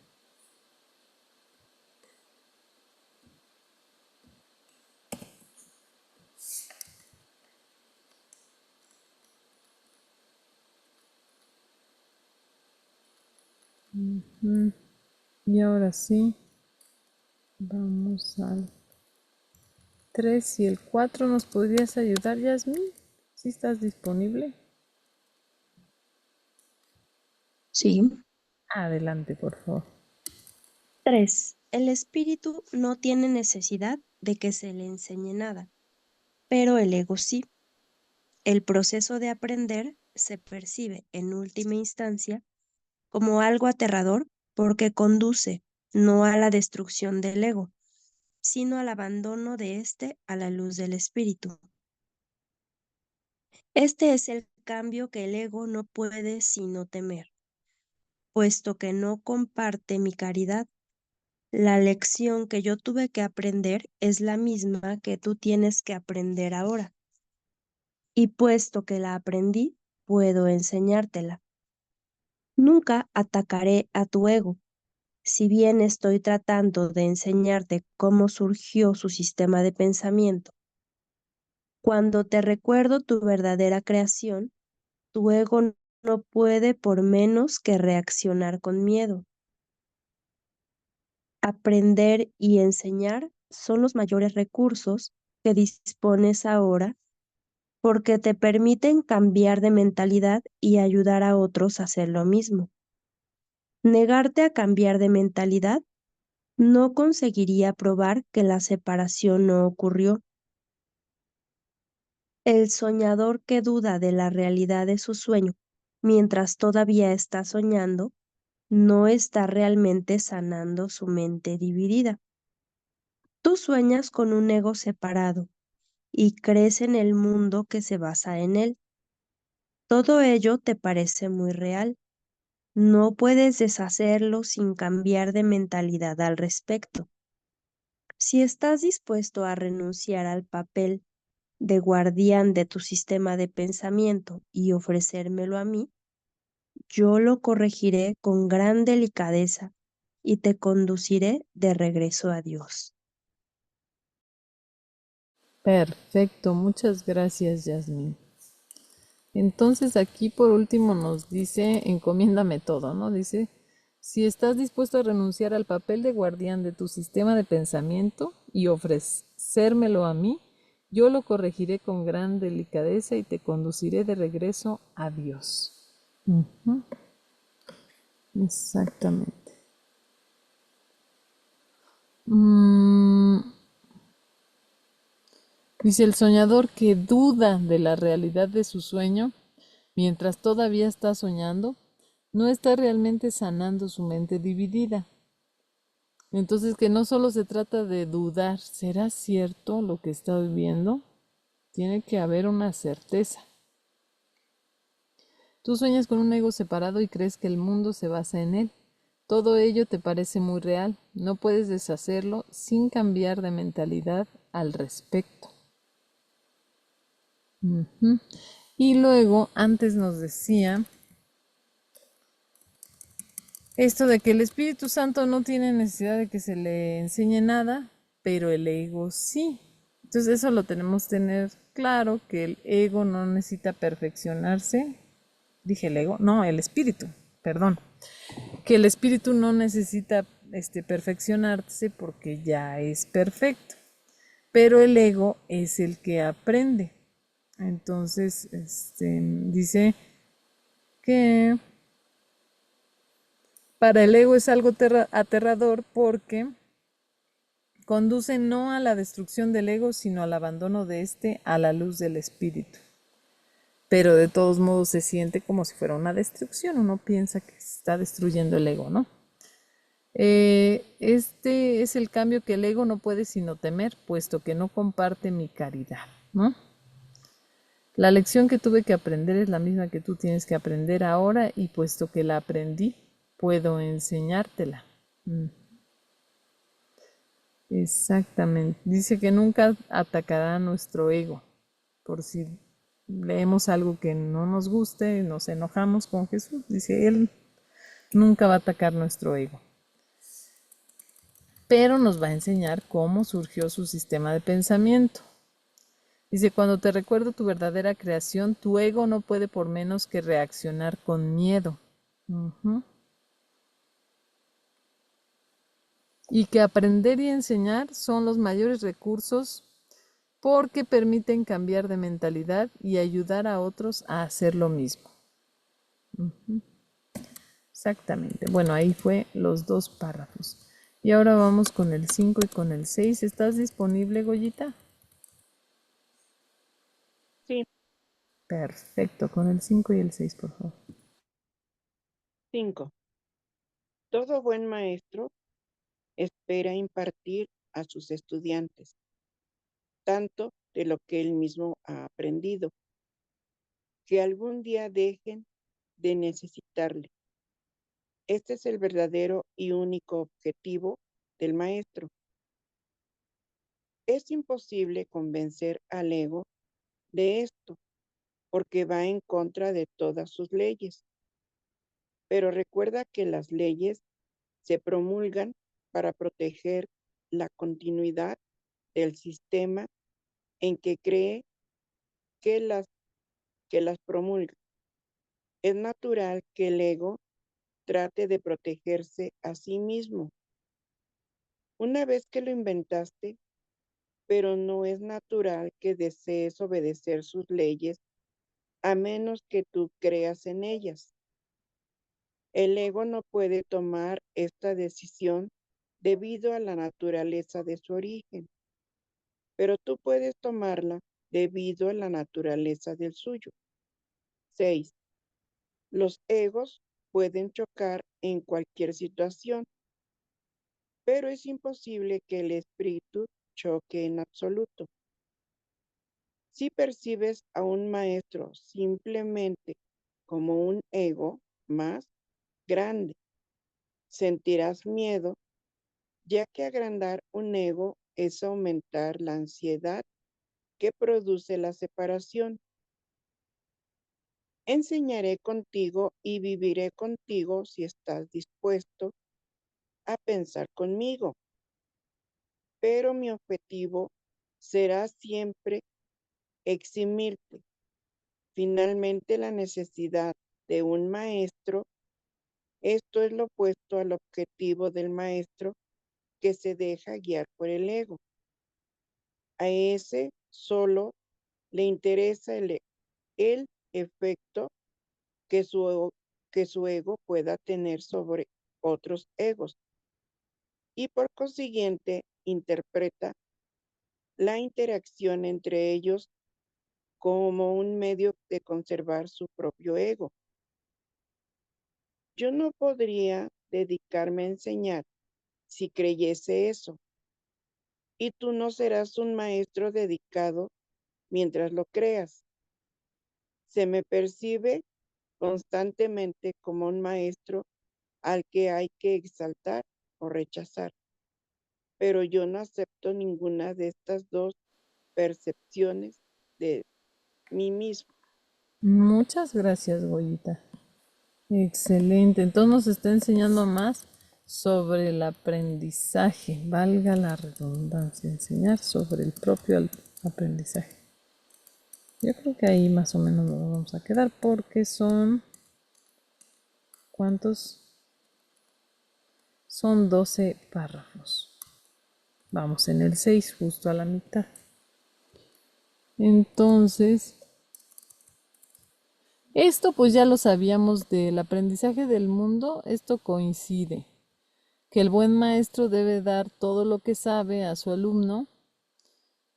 Y ahora sí, vamos al 3 y el 4. ¿Nos podrías ayudar, Yasmin? ¿Sí estás disponible? Sí. Adelante, por favor. 3. El espíritu no tiene necesidad de que se le enseñe nada, pero el ego sí. El proceso de aprender se percibe en última instancia como algo aterrador porque conduce no a la destrucción del ego, sino al abandono de éste a la luz del espíritu. Este es el cambio que el ego no puede sino temer, puesto que no comparte mi caridad. La lección que yo tuve que aprender es la misma que tú tienes que aprender ahora. Y puesto que la aprendí, puedo enseñártela. Nunca atacaré a tu ego. Si bien estoy tratando de enseñarte cómo surgió su sistema de pensamiento, cuando te recuerdo tu verdadera creación, tu ego no puede por menos que reaccionar con miedo. Aprender y enseñar son los mayores recursos que dispones ahora porque te permiten cambiar de mentalidad y ayudar a otros a hacer lo mismo. Negarte a cambiar de mentalidad no conseguiría probar que la separación no ocurrió. El soñador que duda de la realidad de su sueño mientras todavía está soñando, no está realmente sanando su mente dividida. Tú sueñas con un ego separado y crees en el mundo que se basa en él. Todo ello te parece muy real. No puedes deshacerlo sin cambiar de mentalidad al respecto. Si estás dispuesto a renunciar al papel de guardián de tu sistema de pensamiento y ofrecérmelo a mí, yo lo corregiré con gran delicadeza y te conduciré de regreso a Dios. Perfecto, muchas gracias, Yasmín. Entonces aquí por último nos dice, encomiéndame todo, ¿no? Dice, si estás dispuesto a renunciar al papel de guardián de tu sistema de pensamiento y ofrecérmelo a mí, yo lo corregiré con gran delicadeza y te conduciré de regreso a Dios. Ujú. Exactamente. Dice el soñador que duda de la realidad de su sueño mientras todavía está soñando, no está realmente sanando su mente dividida. Entonces que no solo se trata de dudar, ¿será cierto lo que está viviendo? Tiene que haber una certeza. Tú sueñas con un ego separado y crees que el mundo se basa en él. Todo ello te parece muy real. No puedes deshacerlo sin cambiar de mentalidad al respecto. Ujú. Y luego, antes nos decía esto de que el Espíritu Santo no tiene necesidad de que se le enseñe nada, pero el ego sí. Entonces eso lo tenemos que tener claro, que el ego no necesita perfeccionarse. Dije el ego, no, el espíritu, perdón. Que el espíritu no necesita perfeccionarse porque ya es perfecto. Pero el ego es el que aprende. Entonces, dice que para el ego es algo aterrador porque conduce no a la destrucción del ego, sino al abandono de éste a la luz del espíritu. Pero de todos modos se siente como si fuera una destrucción. Uno piensa que se está destruyendo el ego, ¿no? Este es el cambio que el ego no puede sino temer, puesto que no comparte mi caridad, ¿no? La lección que tuve que aprender es la misma que tú tienes que aprender ahora y puesto que la aprendí, puedo enseñártela. Exactamente. Dice que nunca atacará a nuestro ego. Por si leemos algo que no nos guste, nos enojamos con Jesús. Dice, Él nunca va a atacar nuestro ego. Pero nos va a enseñar cómo surgió su sistema de pensamiento. Dice, cuando te recuerdo tu verdadera creación, tu ego no puede por menos que reaccionar con miedo. Y que aprender y enseñar son los mayores recursos porque permiten cambiar de mentalidad y ayudar a otros a hacer lo mismo. Exactamente. Bueno, ahí fue los dos párrafos. Y ahora vamos con el 5 y con el 6. ¿Estás disponible, Goyita? Sí, Perfecto, con el 5 y el 6, por favor. 5. Todo buen maestro espera impartir a sus estudiantes tanto de lo que él mismo ha aprendido que algún día dejen de necesitarle. Este es el verdadero y único objetivo del maestro. Es imposible convencer al ego de esto, porque va en contra de todas sus leyes. Pero recuerda que las leyes se promulgan para proteger la continuidad del sistema en que cree que las promulga. Es natural que el ego trate de protegerse a sí mismo. Una vez que lo inventaste, pero no es natural que desees obedecer sus leyes a menos que tú creas en ellas. El ego no puede tomar esta decisión debido a la naturaleza de su origen, pero tú puedes tomarla debido a la naturaleza del suyo. 6. Los egos pueden chocar en cualquier situación, pero es imposible que el espíritu choque en absoluto. Si percibes a un maestro simplemente como un ego más grande, sentirás miedo, ya que agrandar un ego es aumentar la ansiedad que produce la separación. Enseñaré contigo y viviré contigo si estás dispuesto a pensar conmigo, pero mi objetivo será siempre eximirte. Finalmente, la necesidad de un maestro, esto es lo opuesto al objetivo del maestro que se deja guiar por el ego. A ese solo le interesa el efecto que su ego pueda tener sobre otros egos y por consiguiente interpreta la interacción entre ellos como un medio de conservar su propio ego. Yo no podría dedicarme a enseñar si creyese eso, y tú no serás un maestro dedicado mientras lo creas. Se me percibe constantemente como un maestro al que hay que exaltar o rechazar, pero yo no acepto ninguna de estas dos percepciones de mí mismo. Muchas gracias, Goyita. Excelente. Entonces nos está enseñando más sobre el aprendizaje, valga la redundancia, enseñar sobre el propio aprendizaje. Yo creo que ahí más o menos nos vamos a quedar porque son, ¿cuántos? Son 12 párrafos. Vamos en el 6, justo a la mitad. Entonces, esto pues ya lo sabíamos del aprendizaje del mundo, esto coincide, que el buen maestro debe dar todo lo que sabe a su alumno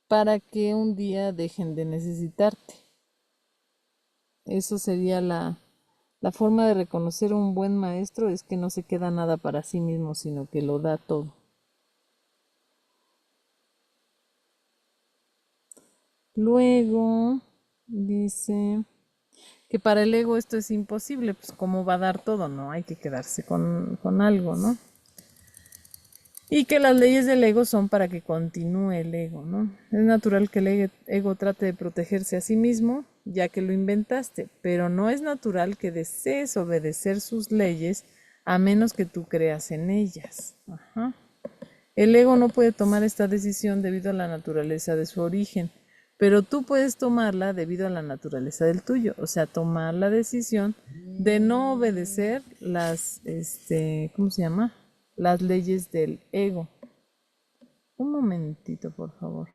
para que un día dejen de necesitarte. Eso sería la forma de reconocer a un buen maestro, es que no se queda nada para sí mismo, sino que lo da todo. Luego dice que para el ego esto es imposible, pues cómo va a dar todo, ¿no? Hay que quedarse con algo, ¿no? Y que las leyes del ego son para que continúe el ego, ¿no? Es natural que el ego trate de protegerse a sí mismo, ya que lo inventaste, pero no es natural que desees obedecer sus leyes a menos que tú creas en ellas. Ajá. El ego no puede tomar esta decisión debido a la naturaleza de su origen, pero tú puedes tomarla debido a la naturaleza del tuyo, o sea, tomar la decisión de no obedecer las, ¿cómo se llama? Las leyes del ego. Un momentito, por favor.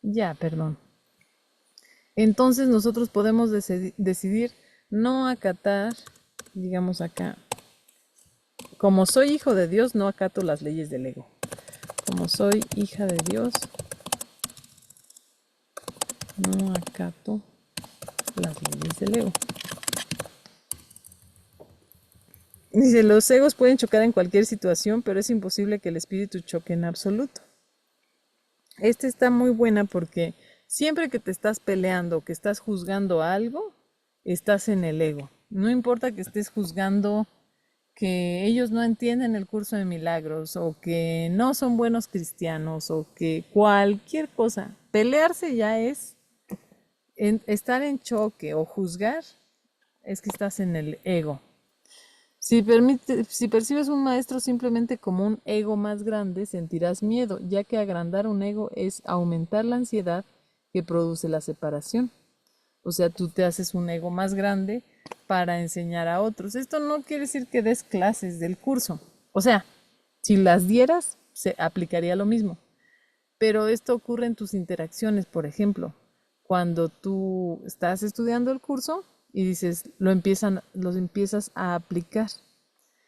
Ya, perdón. Entonces nosotros podemos decidir no acatar, digamos acá, como soy hijo de Dios, no acato las leyes del ego. Como soy hija de Dios, no acato las leyes del ego. Dice, los egos pueden chocar en cualquier situación, pero es imposible que el espíritu choque en absoluto. Esta está muy buena porque siempre que te estás peleando, que estás juzgando algo, estás en el ego. No importa que estés juzgando que ellos no entienden el curso de milagros o que no son buenos cristianos o que cualquier cosa. Pelearse ya es estar en choque o juzgar, es que estás en el ego. Si percibes un maestro simplemente como un ego más grande, sentirás miedo, ya que agrandar un ego es aumentar la ansiedad que produce la separación. O sea, tú te haces un ego más grande para enseñar a otros. Esto no quiere decir que des clases del curso. O sea, si las dieras, se aplicaría lo mismo. Pero esto ocurre en tus interacciones, por ejemplo, cuando tú estás estudiando el curso y dices, los empiezas a aplicar.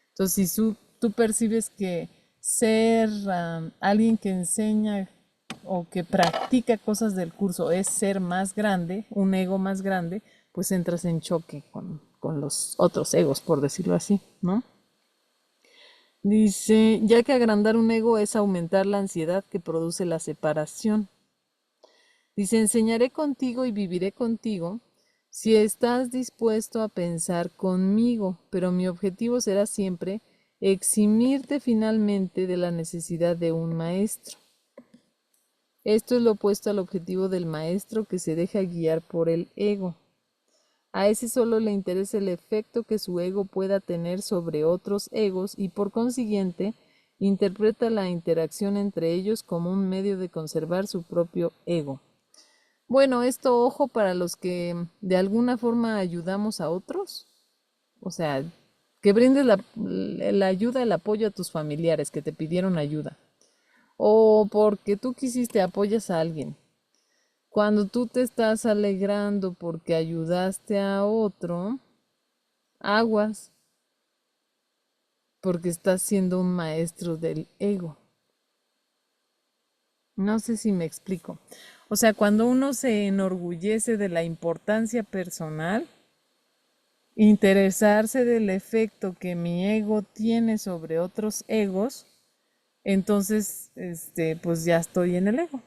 Entonces, si tú percibes que ser alguien que enseña o que practica cosas del curso es ser más grande, un ego más grande, pues entras en choque con los otros egos, por decirlo así, ¿no? Dice, ya que agrandar un ego es aumentar la ansiedad que produce la separación. Dice, enseñaré contigo y viviré contigo si estás dispuesto a pensar conmigo, pero mi objetivo será siempre eximirte finalmente de la necesidad de un maestro. Esto es lo opuesto al objetivo del maestro que se deja guiar por el ego. A ese solo le interesa el efecto que su ego pueda tener sobre otros egos y por consiguiente interpreta la interacción entre ellos como un medio de conservar su propio ego. Bueno, esto ojo para los que de alguna forma ayudamos a otros. O sea, que brindes la ayuda, el apoyo a tus familiares que te pidieron ayuda. O porque tú quisiste apoyas a alguien. Cuando tú te estás alegrando porque ayudaste a otro, aguas, porque estás siendo un maestro del ego. No sé si me explico. O sea, cuando uno se enorgullece de la importancia personal, interesarse del efecto que mi ego tiene sobre otros egos, entonces, pues ya estoy en el ego.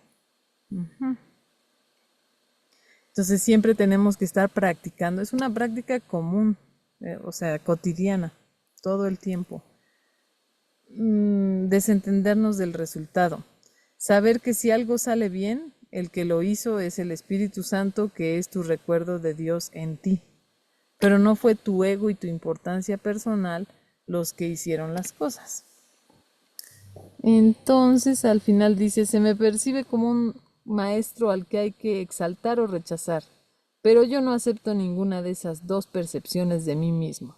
Entonces siempre tenemos que estar practicando. Es una práctica común, o sea, cotidiana, todo el tiempo. Desentendernos del resultado. Saber que si algo sale bien, el que lo hizo es el Espíritu Santo, que es tu recuerdo de Dios en ti. Pero no fue tu ego y tu importancia personal los que hicieron las cosas. Entonces al final dice, se me percibe como un maestro al que hay que exaltar o rechazar, pero yo no acepto ninguna de esas dos percepciones de mí mismo.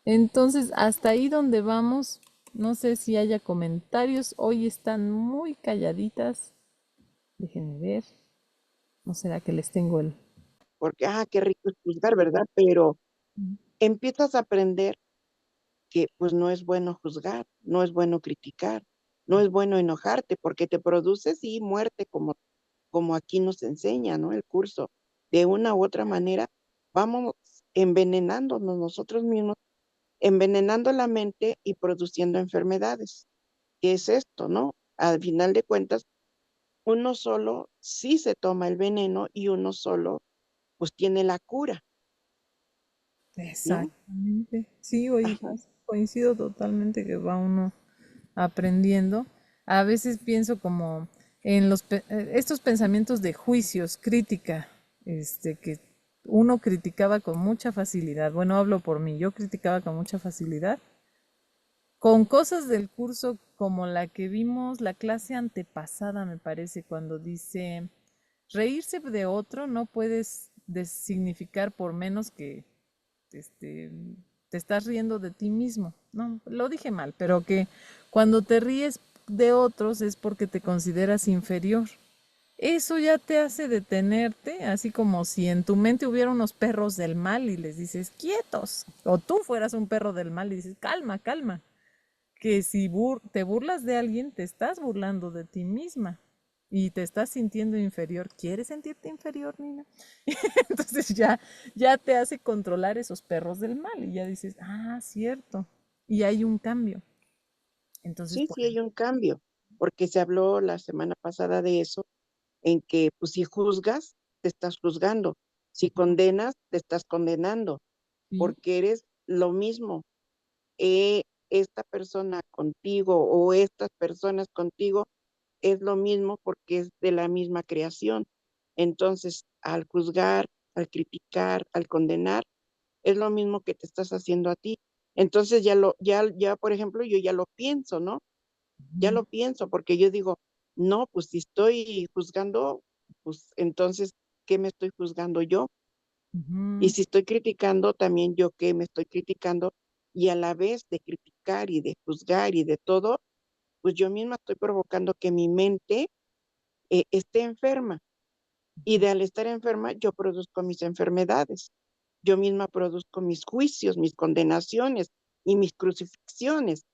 Entonces, hasta ahí donde vamos, no sé si haya comentarios, hoy están muy calladitas, déjenme ver, ¿no será que les tengo el... Porque, qué rico es juzgar, ¿verdad? Pero empiezas a aprender que pues no es bueno juzgar, no es bueno criticar, no es bueno enojarte, porque te produce, sí, muerte, como aquí nos enseña, ¿no? El curso. De una u otra manera, vamos envenenándonos nosotros mismos, envenenando la mente y produciendo enfermedades. ¿Qué es esto, no? Al final de cuentas, uno solo sí se toma el veneno y uno solo pues tiene la cura, ¿no? Exactamente. Sí, oye, Ajá. coincido totalmente que va uno aprendiendo. A veces pienso como en estos pensamientos de juicios, crítica, que uno criticaba con mucha facilidad. Bueno, hablo por mí, yo criticaba con mucha facilidad. Con cosas del curso como la que vimos la clase antepasada, me parece, cuando dice, reírse de otro no puedes significar por menos que este, te estás riendo de ti mismo. No, lo dije mal, pero que cuando te ríes de otros es porque te consideras inferior. Eso ya te hace detenerte, así como si en tu mente hubiera unos perros del mal y les dices, quietos. O tú fueras un perro del mal y dices, calma, calma. Que si te burlas de alguien, te estás burlando de ti misma. y te estás sintiendo inferior. ¿Quieres sentirte inferior, Nina? Entonces ya te hace controlar esos perros del mal y ya dices, ah, cierto. Y hay un cambio. Entonces, Sí, sí hay un cambio, porque se habló la semana pasada de eso, en que pues si juzgas, te estás juzgando, si condenas, te estás condenando, sí. porque eres lo mismo. Esta persona contigo o estas personas contigo es lo mismo porque es de la misma creación. Entonces, al juzgar, al criticar, al condenar, es lo mismo que te estás haciendo a ti. Entonces ya, por ejemplo, yo ya lo pienso, ¿no? Ya Ujú, lo pienso porque yo digo, no, pues si estoy juzgando, pues entonces, ¿qué me estoy juzgando yo? Y ujú, si estoy criticando, también yo qué me estoy criticando. Y a la vez de criticar y de juzgar y de todo, pues yo misma estoy provocando que mi mente esté enferma. Y de al estar enferma, yo produzco mis enfermedades. Yo misma produzco mis juicios, mis condenaciones y mis crucifixiones.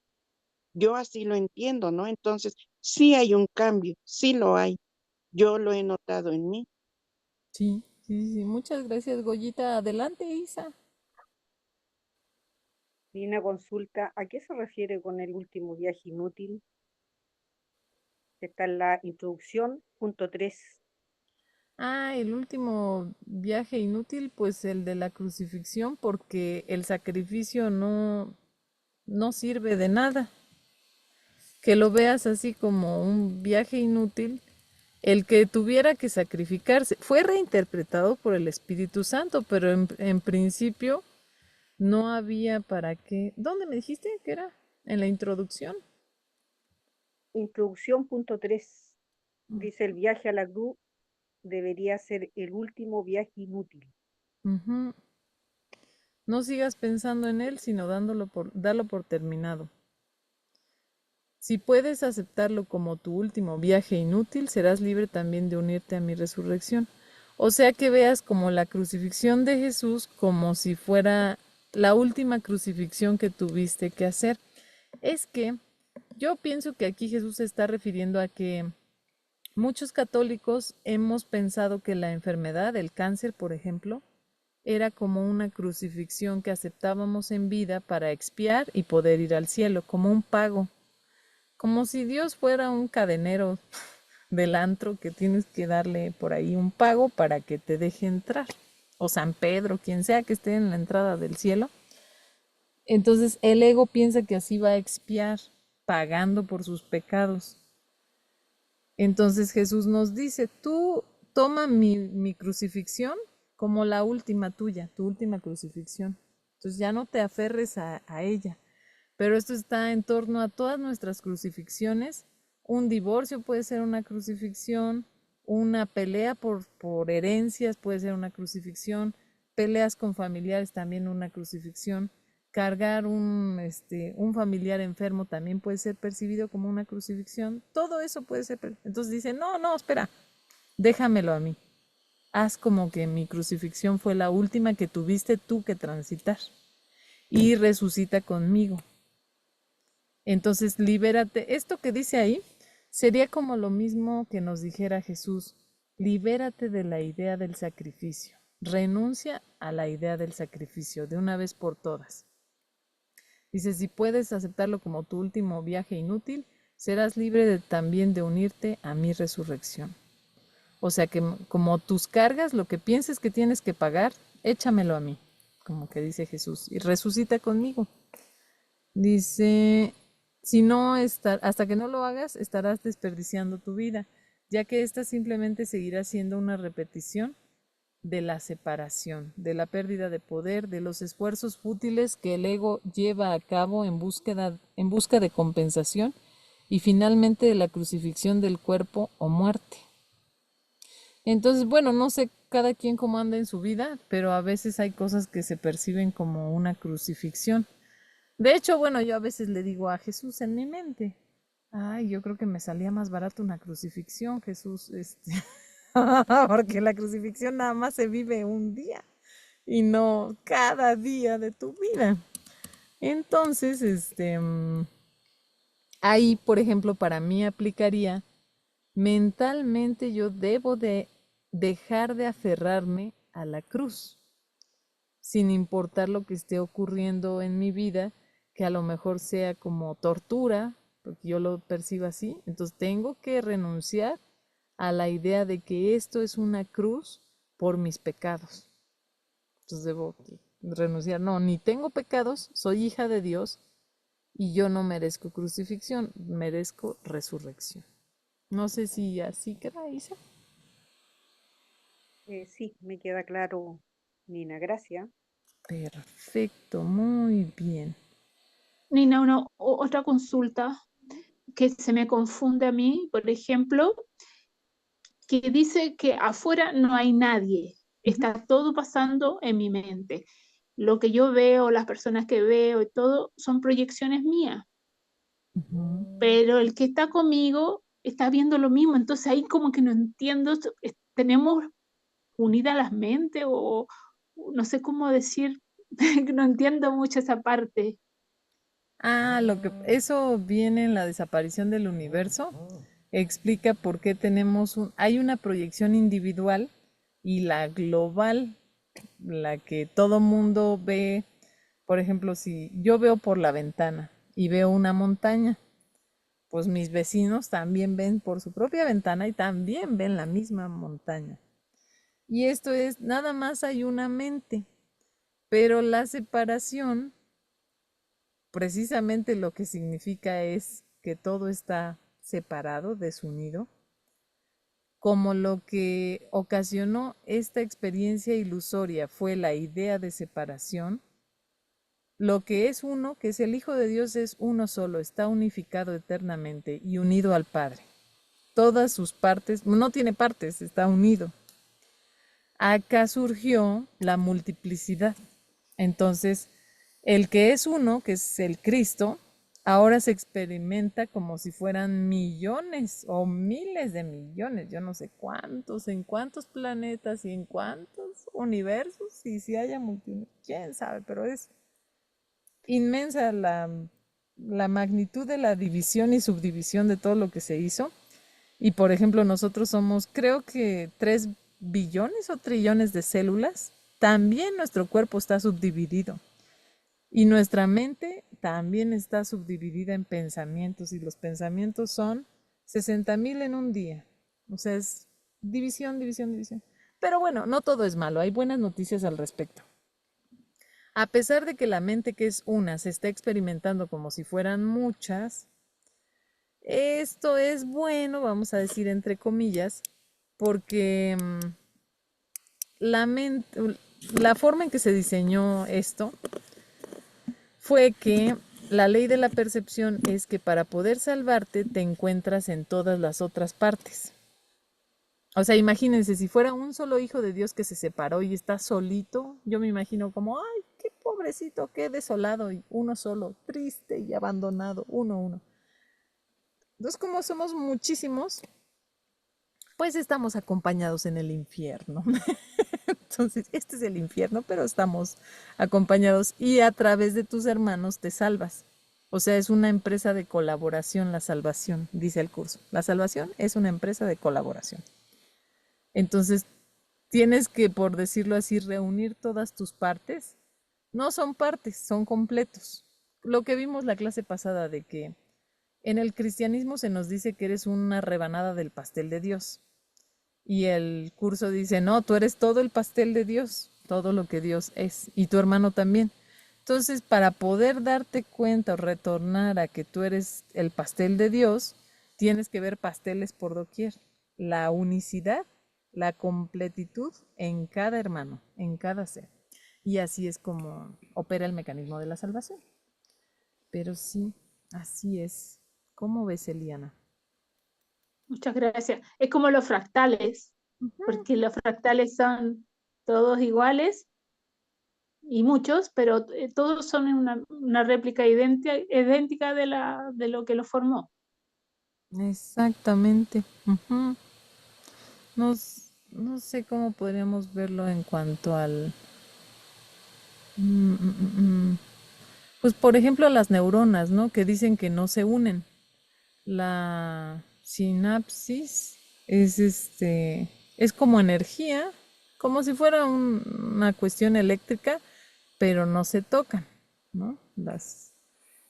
Yo así lo entiendo, ¿no? Entonces, sí hay un cambio, sí lo hay. Yo lo he notado en mí. sí, sí, sí. Muchas gracias, Goyita. Adelante, Isa. Y una consulta, ¿a qué se refiere con el último viaje inútil? Está en la introducción, punto 3. Ah, el último viaje inútil, pues el de la crucifixión, porque el sacrificio no sirve de nada. Que lo veas así como un viaje inútil, el que tuviera que sacrificarse fue reinterpretado por el Espíritu Santo, pero en principio no había para qué. ¿Dónde me dijiste que era? En la introducción. Introducción, punto 3. Dice, el viaje a la cruz debería ser el último viaje inútil. Ujú. No sigas pensando en él, sino darlo por terminado. Si puedes aceptarlo como tu último viaje inútil, serás libre también de unirte a mi resurrección. O sea que veas como la crucifixión de Jesús como si fuera la última crucifixión que tuviste que hacer. Es que yo pienso que aquí Jesús se está refiriendo a que muchos católicos hemos pensado que la enfermedad, el cáncer, por ejemplo, era como una crucifixión que aceptábamos en vida para expiar y poder ir al cielo, como un pago. Como si Dios fuera un cadenero del antro que tienes que darle por ahí un pago para que te deje entrar. O San Pedro, quien sea que esté en la entrada del cielo. Entonces el ego piensa que así va a expiar, pagando por sus pecados. Entonces Jesús nos dice, tú toma mi crucifixión como la última tuya, tu última crucifixión. Entonces ya no te aferres a ella. Pero esto está en torno a todas nuestras crucifixiones. Un divorcio puede ser una crucifixión, una pelea por herencias puede ser una crucifixión, peleas con familiares también una crucifixión, cargar un familiar enfermo también puede ser percibido como una crucifixión. Todo eso puede ser. Entonces dice, no, no, espera, déjamelo a mí. Haz como que mi crucifixión fue la última que tuviste tú que transitar y resucita conmigo. Entonces, libérate. Esto que dice ahí sería como lo mismo que nos dijera Jesús, libérate de la idea del sacrificio, renuncia a la idea del sacrificio de una vez por todas. Dice, si puedes aceptarlo como tu último viaje inútil, serás libre también de unirte a mi resurrección. O sea que como tus cargas, lo que pienses que tienes que pagar, échamelo a mí, como que dice Jesús, y resucita conmigo. Dice, si no hasta que no lo hagas, estarás desperdiciando tu vida, ya que ésta simplemente seguirá siendo una repetición de la separación, de la pérdida de poder, de los esfuerzos fútiles que el ego lleva a cabo en busca de compensación y finalmente de la crucifixión del cuerpo o muerte. Entonces, bueno, no sé cada quien cómo anda en su vida, pero a veces hay cosas que se perciben como una crucifixión. De hecho, bueno, yo a veces le digo a Jesús en mi mente, ay, yo creo que me salía más barato una crucifixión, Jesús, porque la crucifixión nada más se vive un día y no cada día de tu vida. Entonces, ahí, por ejemplo, para mí aplicaría mentalmente yo debo de dejar de aferrarme a la cruz, sin importar lo que esté ocurriendo en mi vida, que a lo mejor sea como tortura, porque yo lo percibo así. Entonces tengo que renunciar a la idea de que esto es una cruz por mis pecados. Entonces debo renunciar. No, ni tengo pecados, soy hija de Dios y yo no merezco crucifixión, merezco resurrección. No sé si así queda, Isa. Sí, me queda claro, Nina, gracias. Perfecto, muy bien. Nina, otra consulta que se me confunde a mí, por ejemplo, que dice que afuera no hay nadie, está todo pasando en mi mente. Lo que yo veo, las personas que veo y todo son proyecciones mías, pero el que está conmigo está viendo lo mismo, entonces ahí como que no entiendo, tenemos unidas las mentes o no sé cómo decir, no entiendo mucho esa parte. Ah, eso viene en la desaparición del universo. Explica por qué hay una proyección individual y la global, la que todo mundo ve. Por ejemplo, si yo veo por la ventana y veo una montaña, pues mis vecinos también ven por su propia ventana y también ven la misma montaña. Y esto es, nada más hay una mente, pero la separación precisamente lo que significa es que todo está separado, desunido, como lo que ocasionó esta experiencia ilusoria fue la idea de separación, lo que es uno, que es el Hijo de Dios, es uno solo, está unificado eternamente y unido al Padre. Todas sus partes, no tiene partes, está unido. Acá surgió la multiplicidad. Entonces, el que es uno, que es el Cristo, ahora se experimenta como si fueran millones o miles de millones, yo no sé cuántos, en cuántos planetas y en cuántos universos, y si haya multiversos, quién sabe, pero es inmensa la magnitud de la división y subdivisión de todo lo que se hizo. Y por ejemplo, nosotros somos, creo que 3 billones o trillones de células. También nuestro cuerpo está subdividido. Y nuestra mente también está subdividida en pensamientos. Y los pensamientos son 60,000 en un día. O sea, es división, división, división. Pero bueno, no todo es malo. Hay buenas noticias al respecto. A pesar de que la mente que es una se está experimentando como si fueran muchas, esto es bueno, vamos a decir entre comillas, porque la forma en que se diseñó esto fue que la ley de la percepción es que para poder salvarte te encuentras en todas las otras partes. O sea, imagínense, si fuera un solo hijo de Dios que se separó y está solito, yo me imagino como, ay, qué pobrecito, qué desolado, y uno solo, triste y abandonado, uno. Entonces, como somos muchísimos, pues estamos acompañados en el infierno. Entonces, este es el infierno, pero estamos acompañados y a través de tus hermanos te salvas. O sea, es una empresa de colaboración la salvación, dice el curso. La salvación es una empresa de colaboración. Entonces, tienes que, por decirlo así, reunir todas tus partes. No son partes, son completos. Lo que vimos la clase pasada de que en el cristianismo se nos dice que eres una rebanada del pastel de Dios. Y el curso dice, no, tú eres todo el pastel de Dios, todo lo que Dios es, y tu hermano también. Entonces, para poder darte cuenta o retornar a que tú eres el pastel de Dios, tienes que ver pasteles por doquier. La unicidad, la completitud en cada hermano, en cada ser. Y así es como opera el mecanismo de la salvación. Pero sí, así es. ¿Cómo ves, Eliana? Muchas gracias. Es como los fractales, porque los fractales son todos iguales y muchos, pero todos son una réplica idéntica de lo que los formó. Exactamente. No sé cómo podríamos verlo en cuanto al... Pues por ejemplo las neuronas, ¿no? Que dicen que no se unen. sinapsis es como energía, como si fuera una cuestión eléctrica, pero no se tocan, ¿no?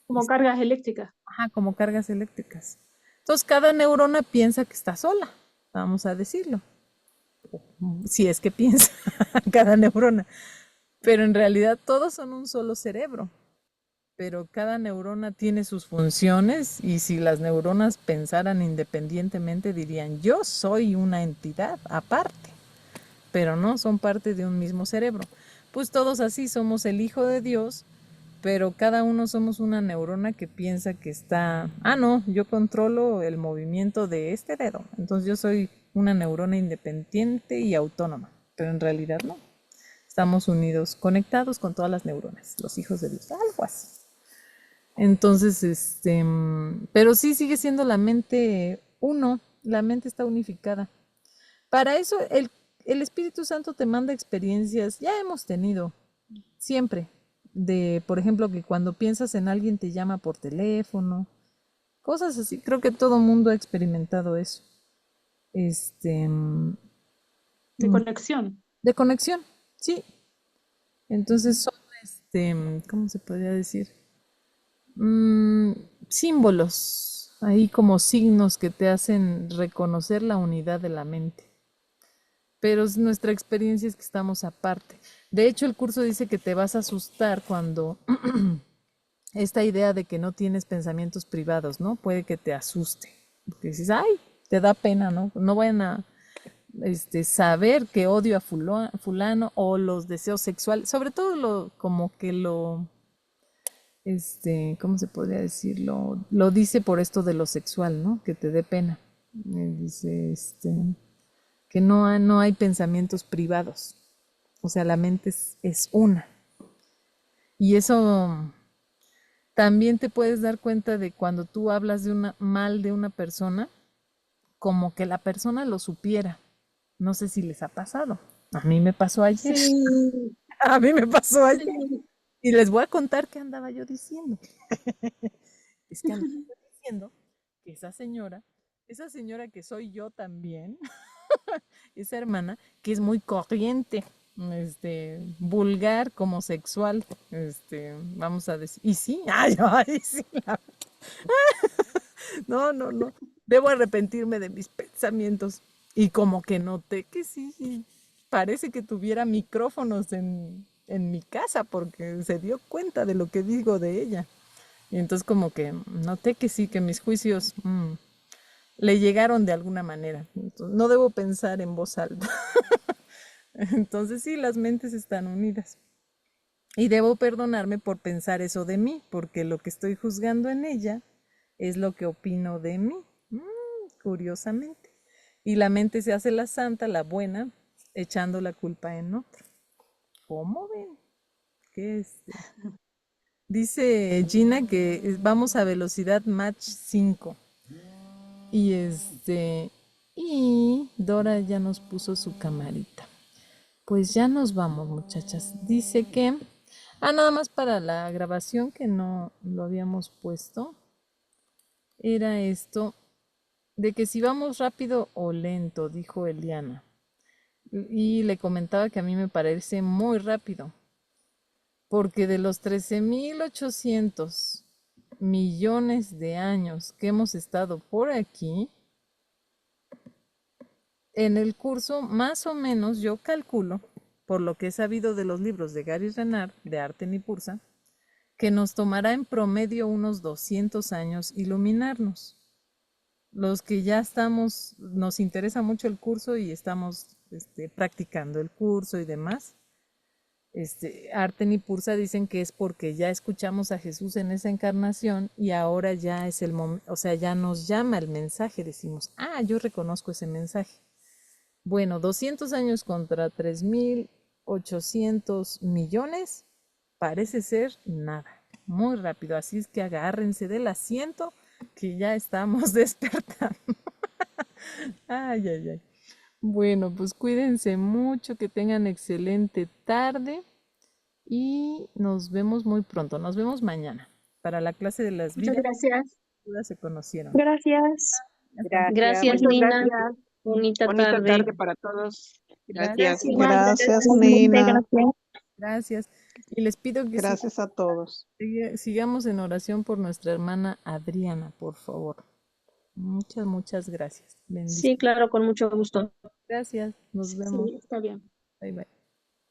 Como cargas eléctricas. Como cargas eléctricas. Entonces, cada neurona piensa que está sola, vamos a decirlo. Si es que piensa cada neurona. Pero en realidad todos son un solo cerebro. Pero cada neurona tiene sus funciones y si las neuronas pensaran independientemente dirían, yo soy una entidad aparte. Pero no, son parte de un mismo cerebro. Pues todos así somos el Hijo de Dios, pero cada uno somos una neurona que piensa que está, no, yo controlo el movimiento de este dedo, entonces yo soy una neurona independiente y autónoma, pero en realidad no. Estamos unidos, conectados con todas las neuronas, los hijos de Dios, algo así. Entonces, pero sí sigue siendo la mente uno, la mente está unificada. Para eso el Espíritu Santo te manda experiencias, ya hemos tenido, siempre, por ejemplo, que cuando piensas en alguien te llama por teléfono, cosas así. Creo que todo mundo ha experimentado eso. De conexión. De conexión, sí. Entonces son, ¿cómo se podría decir? Símbolos, ahí como signos que te hacen reconocer la unidad de la mente. Pero nuestra experiencia es que estamos aparte. De hecho, el curso dice que te vas a asustar cuando esta idea de que no tienes pensamientos privados, ¿no? Puede que te asuste. Porque dices, ay, te da pena, ¿no? No vayan a saber que odio a fulano o los deseos sexuales, sobre todo como que ¿cómo se podría decirlo? Lo dice por esto de lo sexual, ¿no? Que te dé pena. Dice, que no hay pensamientos privados. O sea, la mente es una. Y eso también te puedes dar cuenta de cuando tú hablas mal de una persona, como que la persona lo supiera. No sé si les ha pasado. A mí me pasó ayer. Sí, A mí me pasó ayer. sí. Y les voy a contar qué andaba yo diciendo. Es que andaba yo diciendo que esa señora que soy yo también, esa hermana, que es muy corriente, vulgar como sexual, vamos a decir, y sí, sí, no, debo arrepentirme de mis pensamientos, y como que noté que sí, parece que tuviera micrófonos en mi casa, porque se dio cuenta de lo que digo de ella, y entonces como que noté que sí, que mis juicios le llegaron de alguna manera. Entonces, no debo pensar en voz alta. Entonces sí, las mentes están unidas. Y debo perdonarme por pensar eso de mí, porque lo que estoy juzgando en ella es lo que opino de mí, curiosamente. Y la mente se hace la santa, la buena, echando la culpa en otro. ¿Cómo ven? ¿Qué Dice Gina que vamos a velocidad Mach 5. Y y Dora ya nos puso su camarita. Pues ya nos vamos, muchachas. Dice que, nada más para la grabación que no lo habíamos puesto, era esto de que si vamos rápido o lento, dijo Eliana. Y le comentaba que a mí me parece muy rápido, porque de los 13.800 millones de años que hemos estado por aquí, en el curso más o menos yo calculo, por lo que he sabido de los libros de Gary Renard, de Arten y Pursa, que nos tomará en promedio unos 200 años iluminarnos. Los que ya nos interesa mucho el curso y estamos practicando el curso y demás, Arten y Pursa dicen que es porque ya escuchamos a Jesús en esa encarnación y ahora ya es el momento, o sea, ya nos llama el mensaje, decimos, yo reconozco ese mensaje. Bueno, 200 años contra 3.800 millones parece ser nada, muy rápido, así es que agárrense del asiento que ya estamos despertando. Ay. Bueno, pues cuídense mucho, que tengan excelente tarde y nos vemos muy pronto. Nos vemos mañana para la clase de las Muchas vidas gracias. que se conocieron. Gracias. Gracias. Gracias, Muchas Nina. gracias. Bonita Bonita tarde. tarde para todos. Gracias. Gracias, Nina. Gracias. Y les pido que Gracias a todos. sigamos en oración por nuestra hermana Adriana, por favor. Muchas, muchas gracias. Bendiciones. Sí, claro, con mucho gusto. Gracias. Nos vemos. Sí, está bien. Bye, bye.